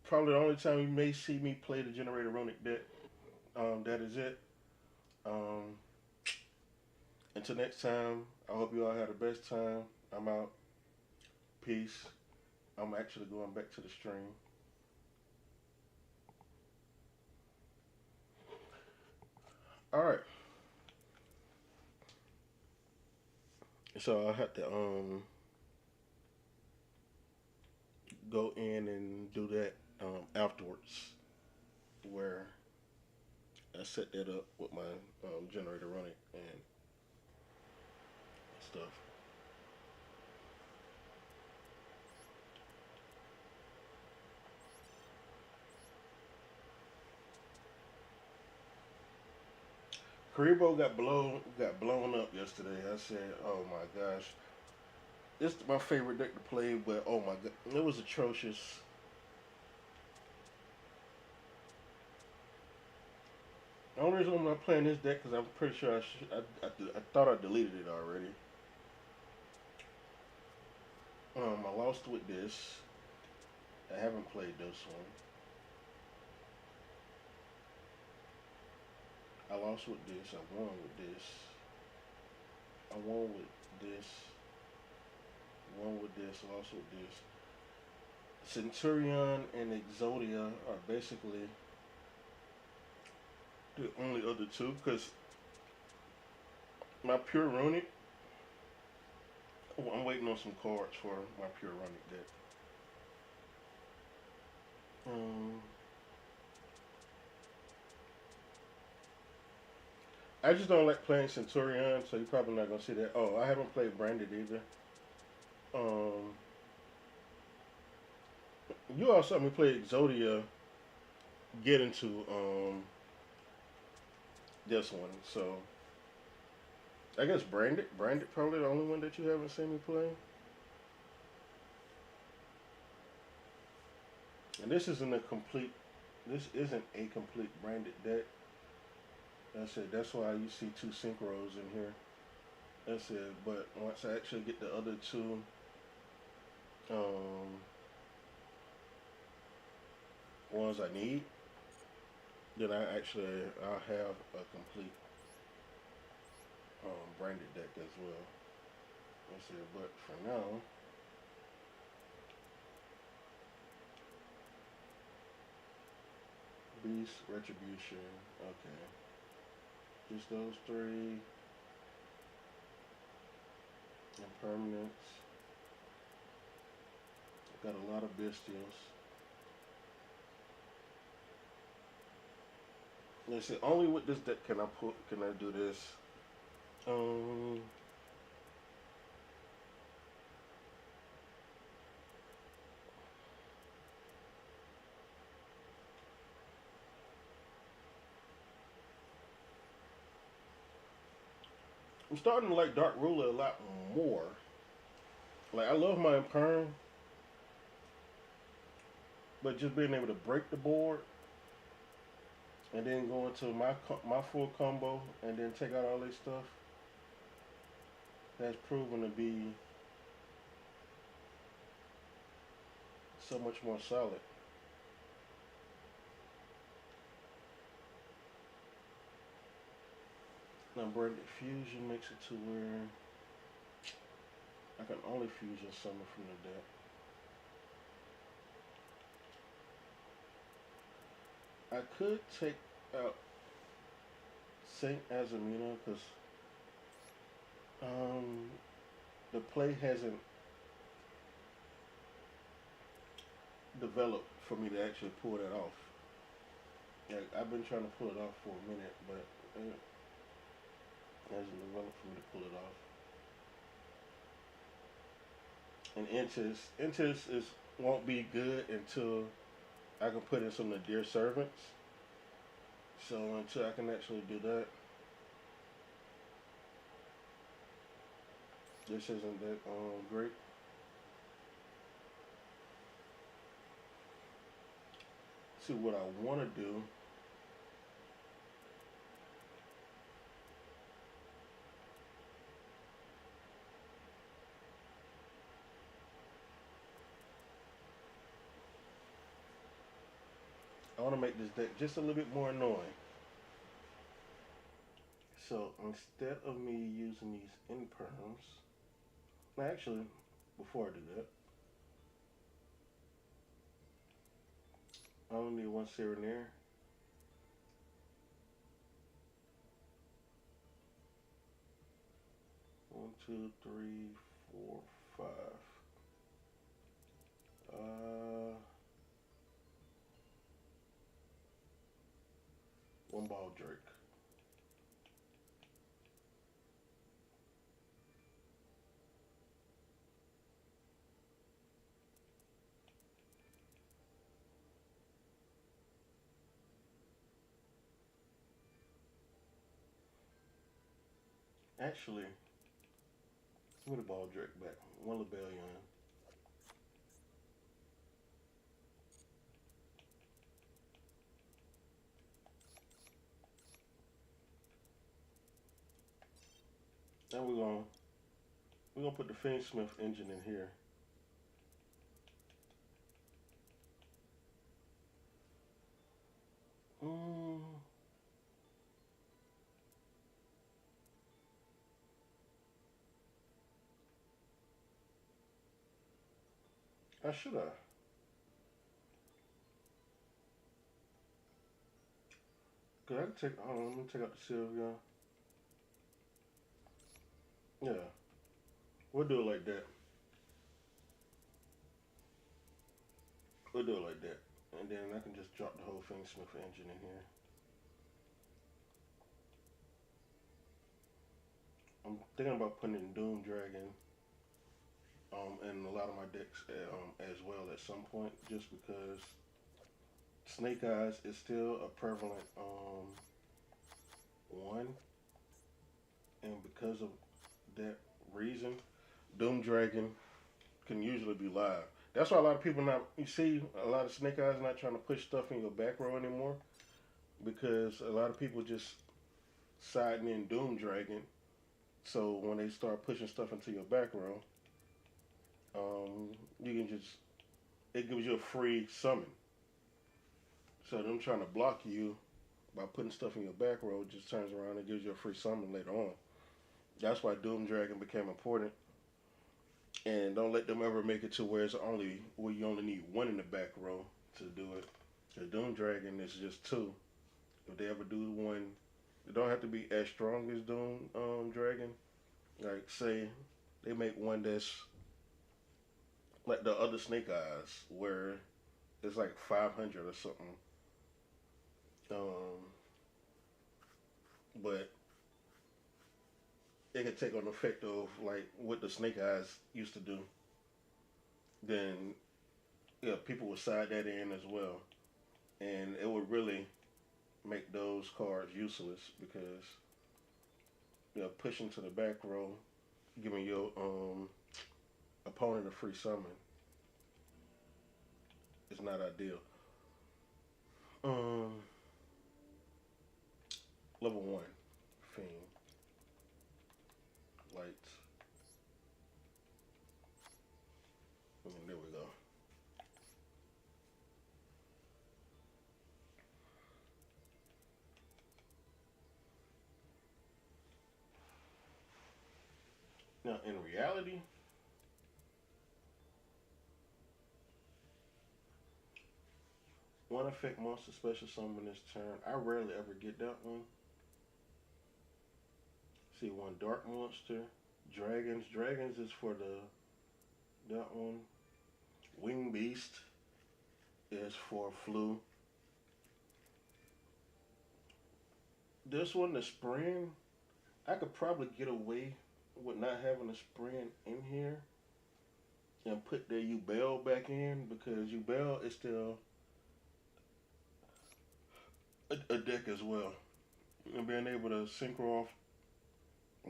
probably the only time you may see me play the Generator Runic deck. That is it. Um, until next time, I hope you all had the best time. I'm out. Peace. I'm actually going back to the stream. All right. So I had to go in and do that afterwards, where I set that up with my generator running and stuff. Kuriboh got blown up yesterday. I said, "Oh my gosh, this is my favorite deck to play," but oh my god, it was atrocious. The only reason I'm not playing this deck because I'm pretty sure I thought I deleted it already. I lost with this. I haven't played this one. I lost with this. I won with this. I won with this. Won with this. Lost with this. Centurion and Exodia are basically the only other two because my pure runic. Oh, I'm waiting on some cards for my pure runic deck. Um, I just don't like playing Centurion, so you're probably not gonna see that. Oh, I haven't played Branded either. Um, you also saw me play Exodia get into this one, so I guess Branded probably the only one that you haven't seen me play. And this isn't a complete. This isn't a complete branded deck. That's it. That's why you see two synchros in here. That's it. But once I actually get the other two um, ones I need, then I'll have a complete branded deck as well. That's it. But for now, Beast, Retribution. Okay, just those three impermanents. Got a lot of bestials. Let's see. Only with this deck can I do this. Um, I'm starting to like Dark Ruler a lot more. Like I love my Imperm, but just being able to break the board and then go into my full combo and then take out all this stuff has proven to be so much more solid. Now Branded Fusion makes it to where I can only fusion summon from the deck. I could take out Saint Azamina because um, the play hasn't developed for me to actually pull that off. Like I've been trying to pull it off for a minute, but it hasn't developed for me to pull it off. And Intis is won't be good until I can put in some of the Dear Servants. So until I can actually do that, this isn't that great. See what I want to do. I want to make this deck just a little bit more annoying. So instead of me using these imperms, actually, before I do that, I only need one Serenade. 1, 2, 3, 4, 5. Uh, one ball Drake. Actually, give me the ball Drake back. One Lebellion. Now we're gonna put the Fiend Smith engine in here. Mm, I should have. Cause I can take. Hold on, let me take out the Sylveon. Yeah, we'll do it like that. We'll do it like that, and then I can just drop the whole Fiend Smith engine in here. I'm thinking about putting in Doom Dragon in a lot of my decks as well at some point, just because Snake Eyes is still a prevalent one, and because of that reason, Doom Dragon can usually be live. That's why a lot of people not. You see, a lot of snake eyes not trying to push stuff in your back row anymore because a lot of people just siding in doom dragon. So when they start pushing stuff into your back row, you can just it gives you a free summon. So them trying to block you by putting stuff in your back row just turns around and gives you a free summon later on. That's why Doom Dragon became important. And don't let them ever make it to where it's only where you only need one in the back row to do it. The Doom Dragon is just two. If they ever do one, it don't have to be as strong as Doom Dragon. Like say they make one that's like the other Snake Eyes, where it's like 500 or something. Um, but it can take on the effect of like what the Snake Eyes used to do. Then yeah, people would side that in as well, and it would really make those cards useless because pushing to the back row, giving your opponent a free summon is not ideal. Um, level one, Fiend, lights. There we go. Now, in reality, one effect monster special summon this turn. I rarely ever get that one. See one dark monster, dragons. Dragons is for that one. Wing beast is for flu. This one, the spring, I could probably get away with not having a spring in here and put the Ubel back in because Ubel is still a deck as well. And being able to synchro off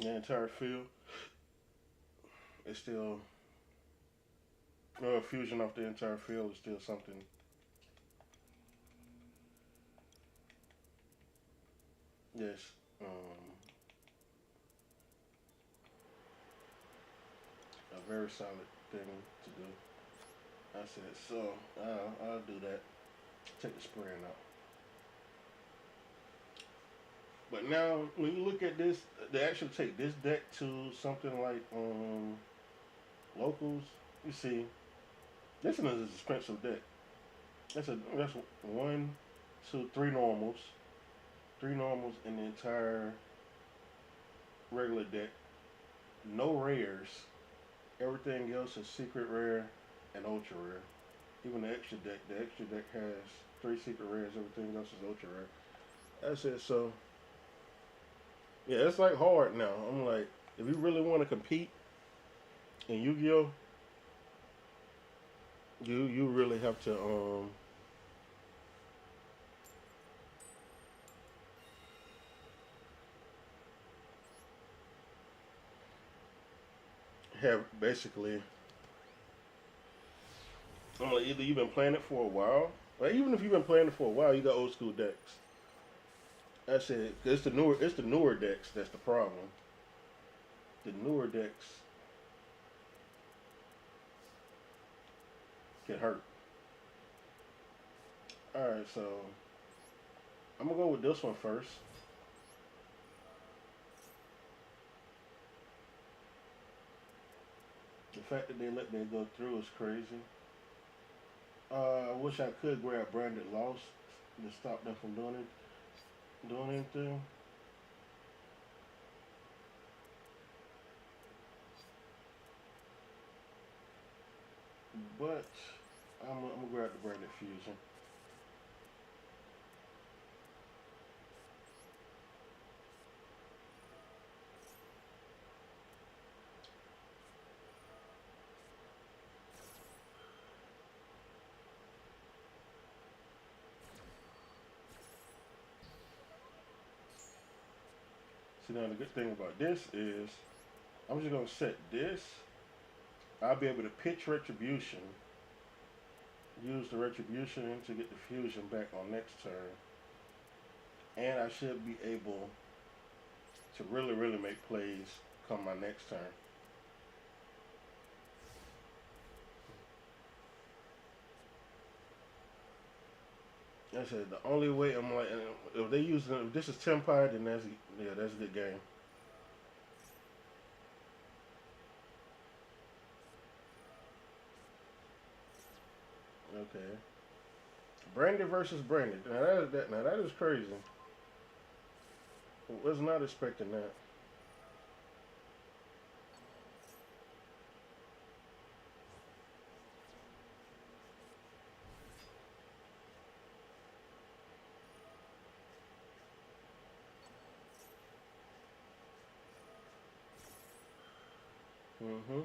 the entire field is still fusion off the entire field is still something. Yes, a very solid thing to do. I said so. I'll do that. Take the spraying out. But now, when you look at this, they actually take this deck to something like locals. You see, this is an expensive deck. That's one, two, three normals in the entire regular deck. No rares. Everything else is secret rare and ultra rare. Even the extra deck has three secret rares. Everything else is ultra rare. That's it. So yeah, it's like hard now. I'm like, if you really want to compete in Yu-Gi-Oh, you really have to have basically. I'm like, either you've been playing it for a while, or even if you've been playing it for a while, you got old school decks. That's it. It's the newer decks that's the problem. The newer decks can hurt. All right, so I'm gonna go with this one first. The fact that they let me go through is crazy. I wish I could grab Branded Lost to stop them from doing anything. But I'm gonna grab the Branded Fusion. See now the good thing about this is I'm just gonna set this. I'll be able to pitch Retribution Use the retribution to get the fusion back on next turn. And I should be able to really make plays come my next turn. Like I said the only way I'm like if they use if this is Tempire, then that's a good game. Okay. Brandy versus Brandy. Now that is crazy. Was not expecting that. Mm-hmm.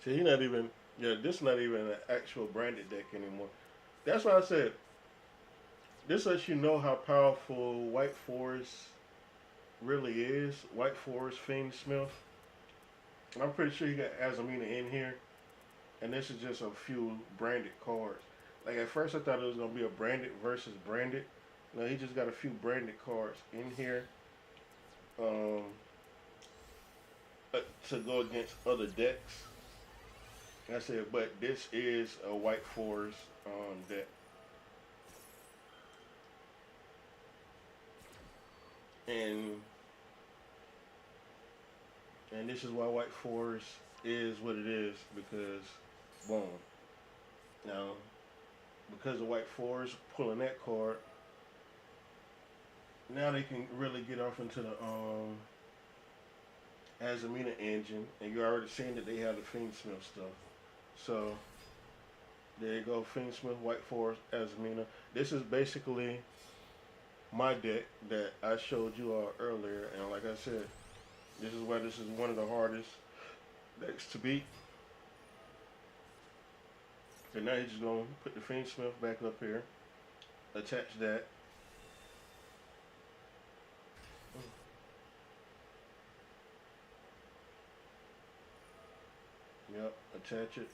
See, he not even. Yeah, this not even an actual branded deck anymore. That's why I said this lets you know how powerful White Forest really is. White Forest Fiend Smith. I'm pretty sure you got Azamina in here, and this is just a few branded cards. Like at first, I thought it was gonna be a branded versus branded. No, he just got a few branded cards in here um, to go against other decks. I said, but this is a White Forest deck, and this is why White Forest is what it is because, boom, now because of White Forest pulling that card, now they can really get off into the Azamina engine, and you're already seeing that they have the Fiendsmith stuff. So there you go, Fiendsmith, White Forest, Azamina. This is basically my deck that I showed you all earlier, and like I said, this is why this is one of the hardest decks to beat. And now you're just gonna put the Fiendsmith back up here, attach that. Yep, attach it,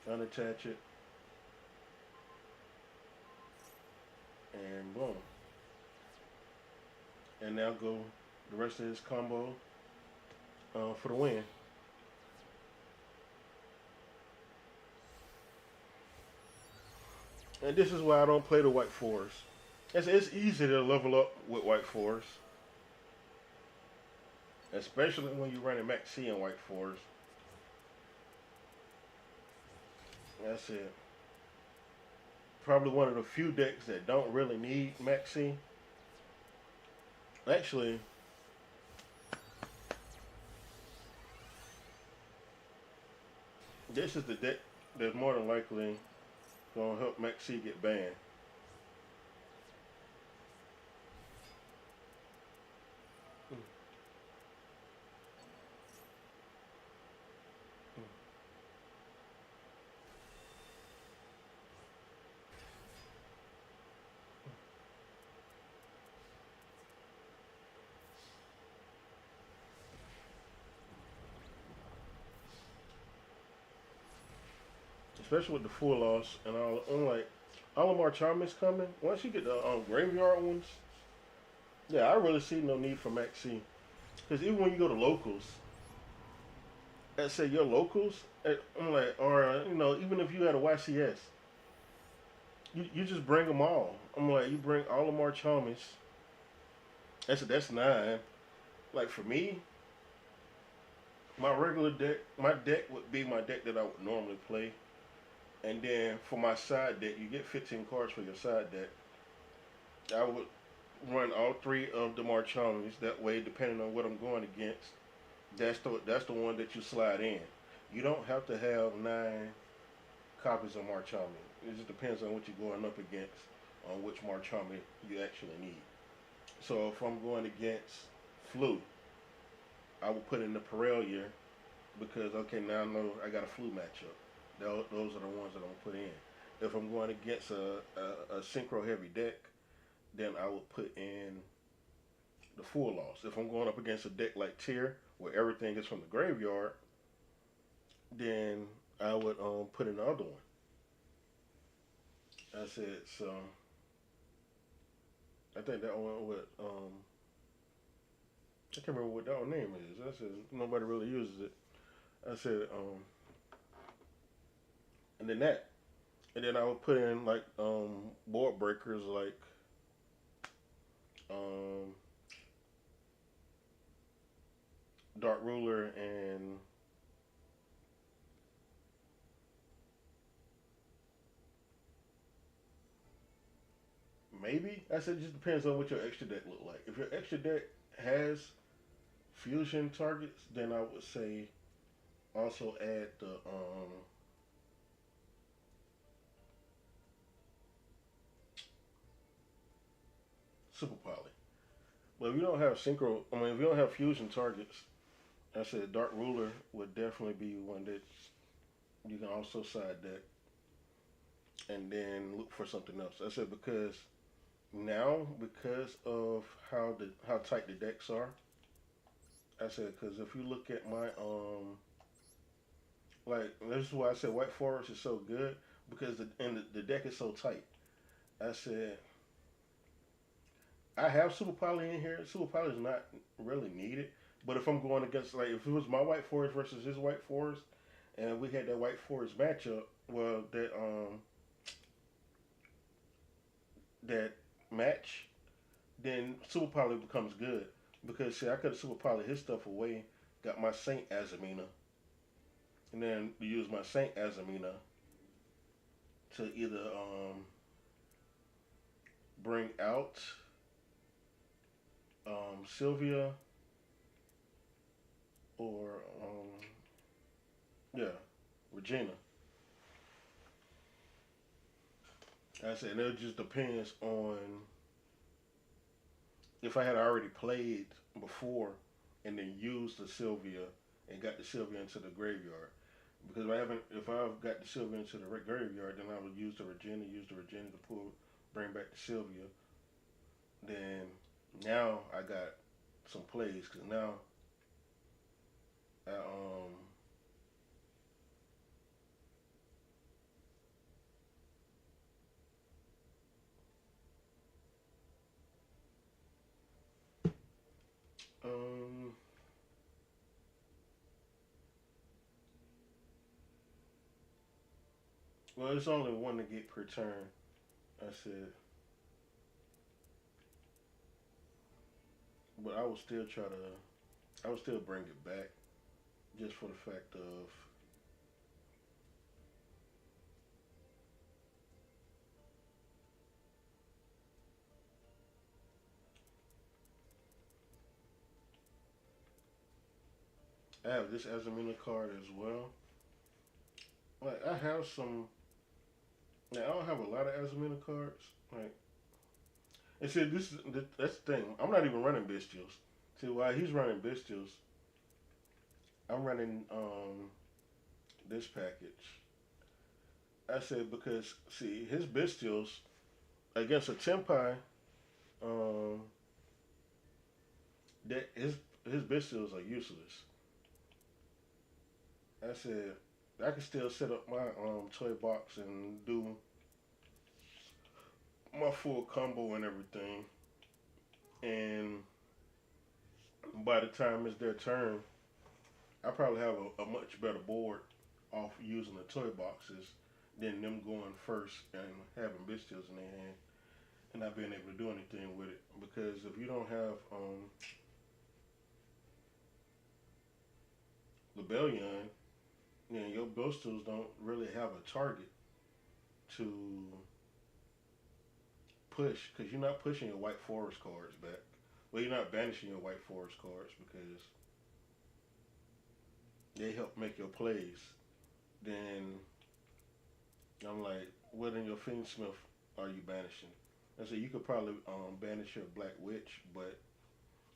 unattach it, and boom. And now go the rest of this combo for the win. And this is why I don't play the White Forest. It's easy to level up with White Forest, especially when you're running Max C in White Forest. That's it. Probably one of the few decks that don't really need Max C. Actually, this is the deck that's more than likely gonna help Max C get banned. Especially with the full loss and all. I'm like, all of our charm is coming. Once you get the graveyard ones, yeah, I really see no need for Max C. Because even when you go to locals, let's say your locals, I'm like, or even if you had a YCS, you just bring them all. I'm like, you bring all of our charmies. That's nine. Like for me, my regular deck, my deck would be my deck that I would normally play. And then for my side deck, you get 15 cards for your side deck. I would run all three of the Marchamis. That way, depending on what I'm going against, that's the one that you slide in. You don't have to have 9 copies of Marchami. It just depends on what you're going up against, on which Marchami you actually need. So if I'm going against Flu, I will put in the Perelia because okay, now I know I got a Flu matchup. Those are the ones that I'm gonna put in. If I'm going against a synchro heavy deck, then I would put in the full loss. If I'm going up against a deck like Tier, where everything is from the graveyard, then I would put in the other one. That's it. So I think that one would I can't remember what that one name is. I said nobody really uses it. I said and then that, and then I would put in like board breakers like um Dark Ruler and maybe I said it just depends on what your extra deck look like. If your extra deck has fusion targets, then I would say also add the super poly. But if you don't have synchro, I mean, if you don't have fusion targets, I said Dark Ruler would definitely be one that you can also side deck and then look for something else. I said because now because of how tight the decks are. I said because if you look at my like this is why I said White Forest is so good because the deck is so tight. I said I have Super Poly in here. Super Poly is not really needed, but if I'm going against like if it was my White Forest versus his White Forest, and we had that White Forest matchup, well that match, then Super Poly becomes good because see I could have Super Poly his stuff away, got my Saint Azamina, and then use my Saint Azamina to either bring out Sylvia or yeah Regina. I said and it just depends on if I had already played before and then used the Sylvia and got the Sylvia into the graveyard. Because if I've got the Sylvia into the graveyard, then I would use the Regina to pull, bring back the Sylvia. Then now I got some plays because now I um well it's only one to get per turn. I said, but I would still bring it back just for the fact of I have this Azamina card as well. Like I have some. Like, I don't have a lot of Azamina cards. Like and see that's the thing. I'm not even running Bestials. See while he's running Bestials, I'm running this package. I said because see his Bestials against a Tempai, um, that his Bestials are useless. I said I can still set up my toy box and do my full combo and everything. And by the time it's their turn, I probably have a much better board off using the toy boxes than them going first and having Bestials in their hand and not being able to do anything with it. Because if you don't have Lebellion, then your Bestials don't really have a target to push because you're not pushing your White Forest cards back. Well, you're not banishing your White Forest cards because they help make your plays. Then I'm like, what in your Fiendsmith are you banishing? I said you could probably banish your Black Witch, but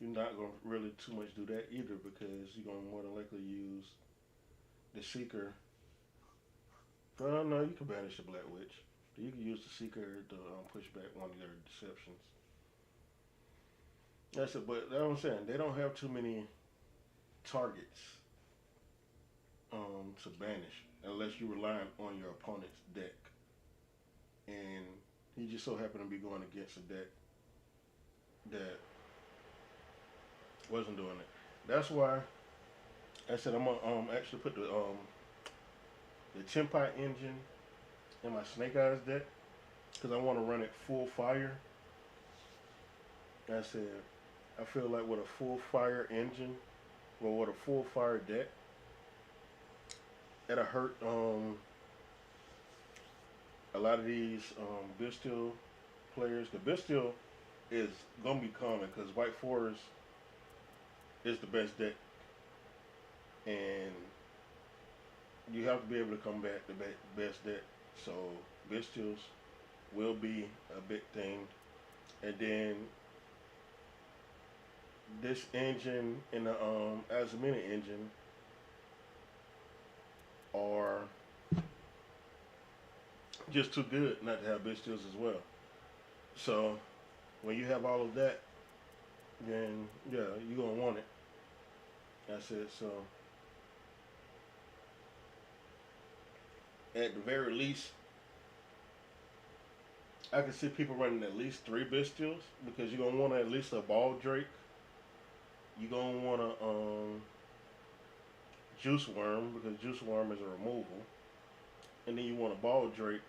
you're not gonna really too much do that either because you're gonna more than likely use the Seeker. No, you can banish the Black Witch. You can use the Seeker to push back one of their deceptions. That's it, but that's what I'm saying. They don't have too many targets to banish unless you're relying on your opponent's deck. And he just so happened to be going against a deck that wasn't doing it. That's why I said I'm gonna actually put the Tempai engine in my Snake Eyes deck because I want to run it full fire. I said I feel like with a full fire engine or with a full fire deck, it'll hurt a lot of these Bestial players. The Bestial is gonna be common because White Forest is the best deck, and you have to be able to combat the best deck. So Bestials will be a big thing, and then this engine in the Kaiser Mini engine are just too good not to have bitch steels as well. So when you have all of that, then yeah, you're gonna want it. That's it. So at the very least, I can see people running at least three bitch steels because you're gonna want at least a ball drake. You're gonna want a juice worm because juice worm is a removal, and then you want a ball drake.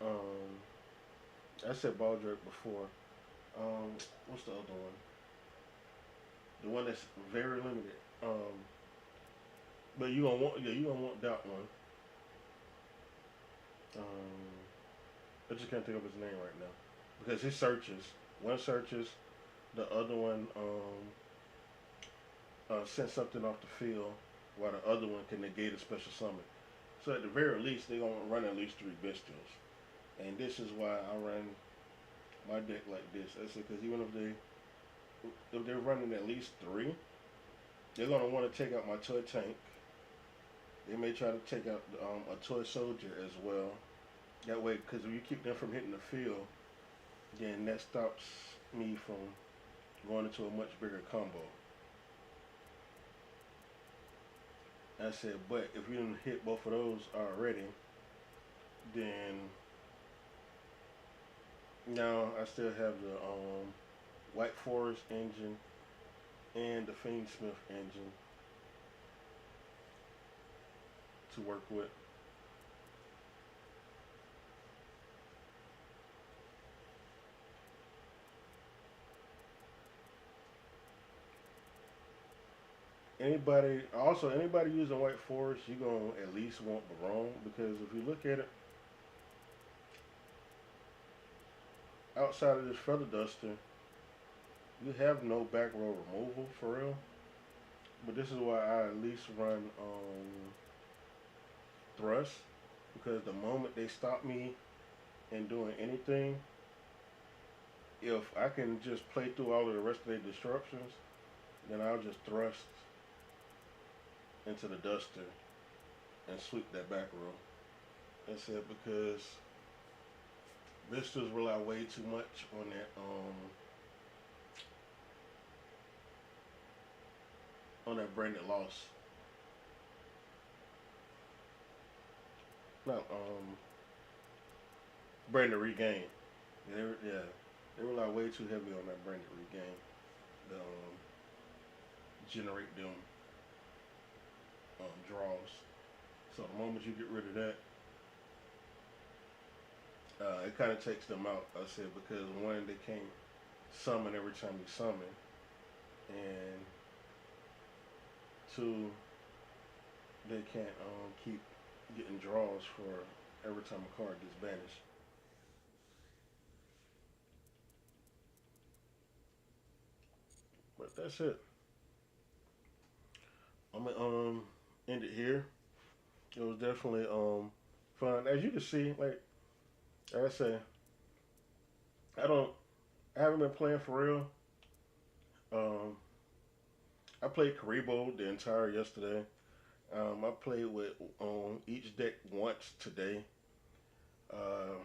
Um, I said ball drake before. Um, what's the other one? The one that's very limited. But you gonna want yeah you gonna want that one. I just can't think of his name right now because he searches. One searches, the other one sends something off the field, while the other one can negate a special summon. So at the very least, they're gonna run at least three bestials, and this is why I run my deck like this. I said because even if they're running at least three, they're gonna want to take out my toy tank. They may try to take out a toy soldier as well. That way, because if you keep them from hitting the field, then that stops me from going into a much bigger combo. I said, but if you didn't hit both of those already, then now I still have the White Forest engine and the Fiendsmith engine to work with. Anybody using White Forest, you're gonna at least want Barone because if you look at it, outside of this feather duster, you have no back row removal for real. But this is why I at least run thrust because the moment they stop me in doing anything, if I can just play through all of the rest of their disruptions, then I'll just thrust into the duster and sweep that back row. That's it because Vistas rely way too much on that branded loss. Not branded regain. Yeah, they rely way too heavy on that branded regain to generate them draws. So the moment you get rid of that, it kind of takes them out. I said because one, they can't summon every time you summon, and two, they can't keep getting draws for every time a card gets banished. But that's it. I'm gonna end it here. It was definitely fun. As you can see, like I say, I don't I haven't been playing for real. Um, I played Kuriboh the entire yesterday. I played with each deck once today. Uh,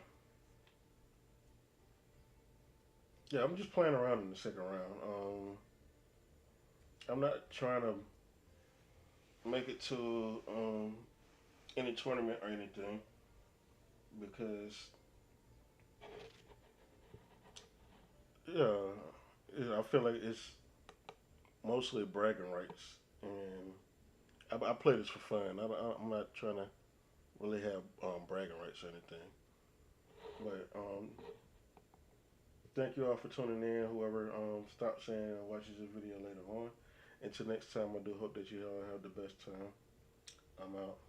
yeah, I'm just playing around in the second round. I'm not trying to make it to any tournament or anything because yeah, I feel like it's mostly bragging rights, and I play this for fun. I'm not trying to really have bragging rights or anything. But thank you all for tuning in. Whoever stops in and watches this video later on. Until next time, I do hope that you all have the best time. I'm out.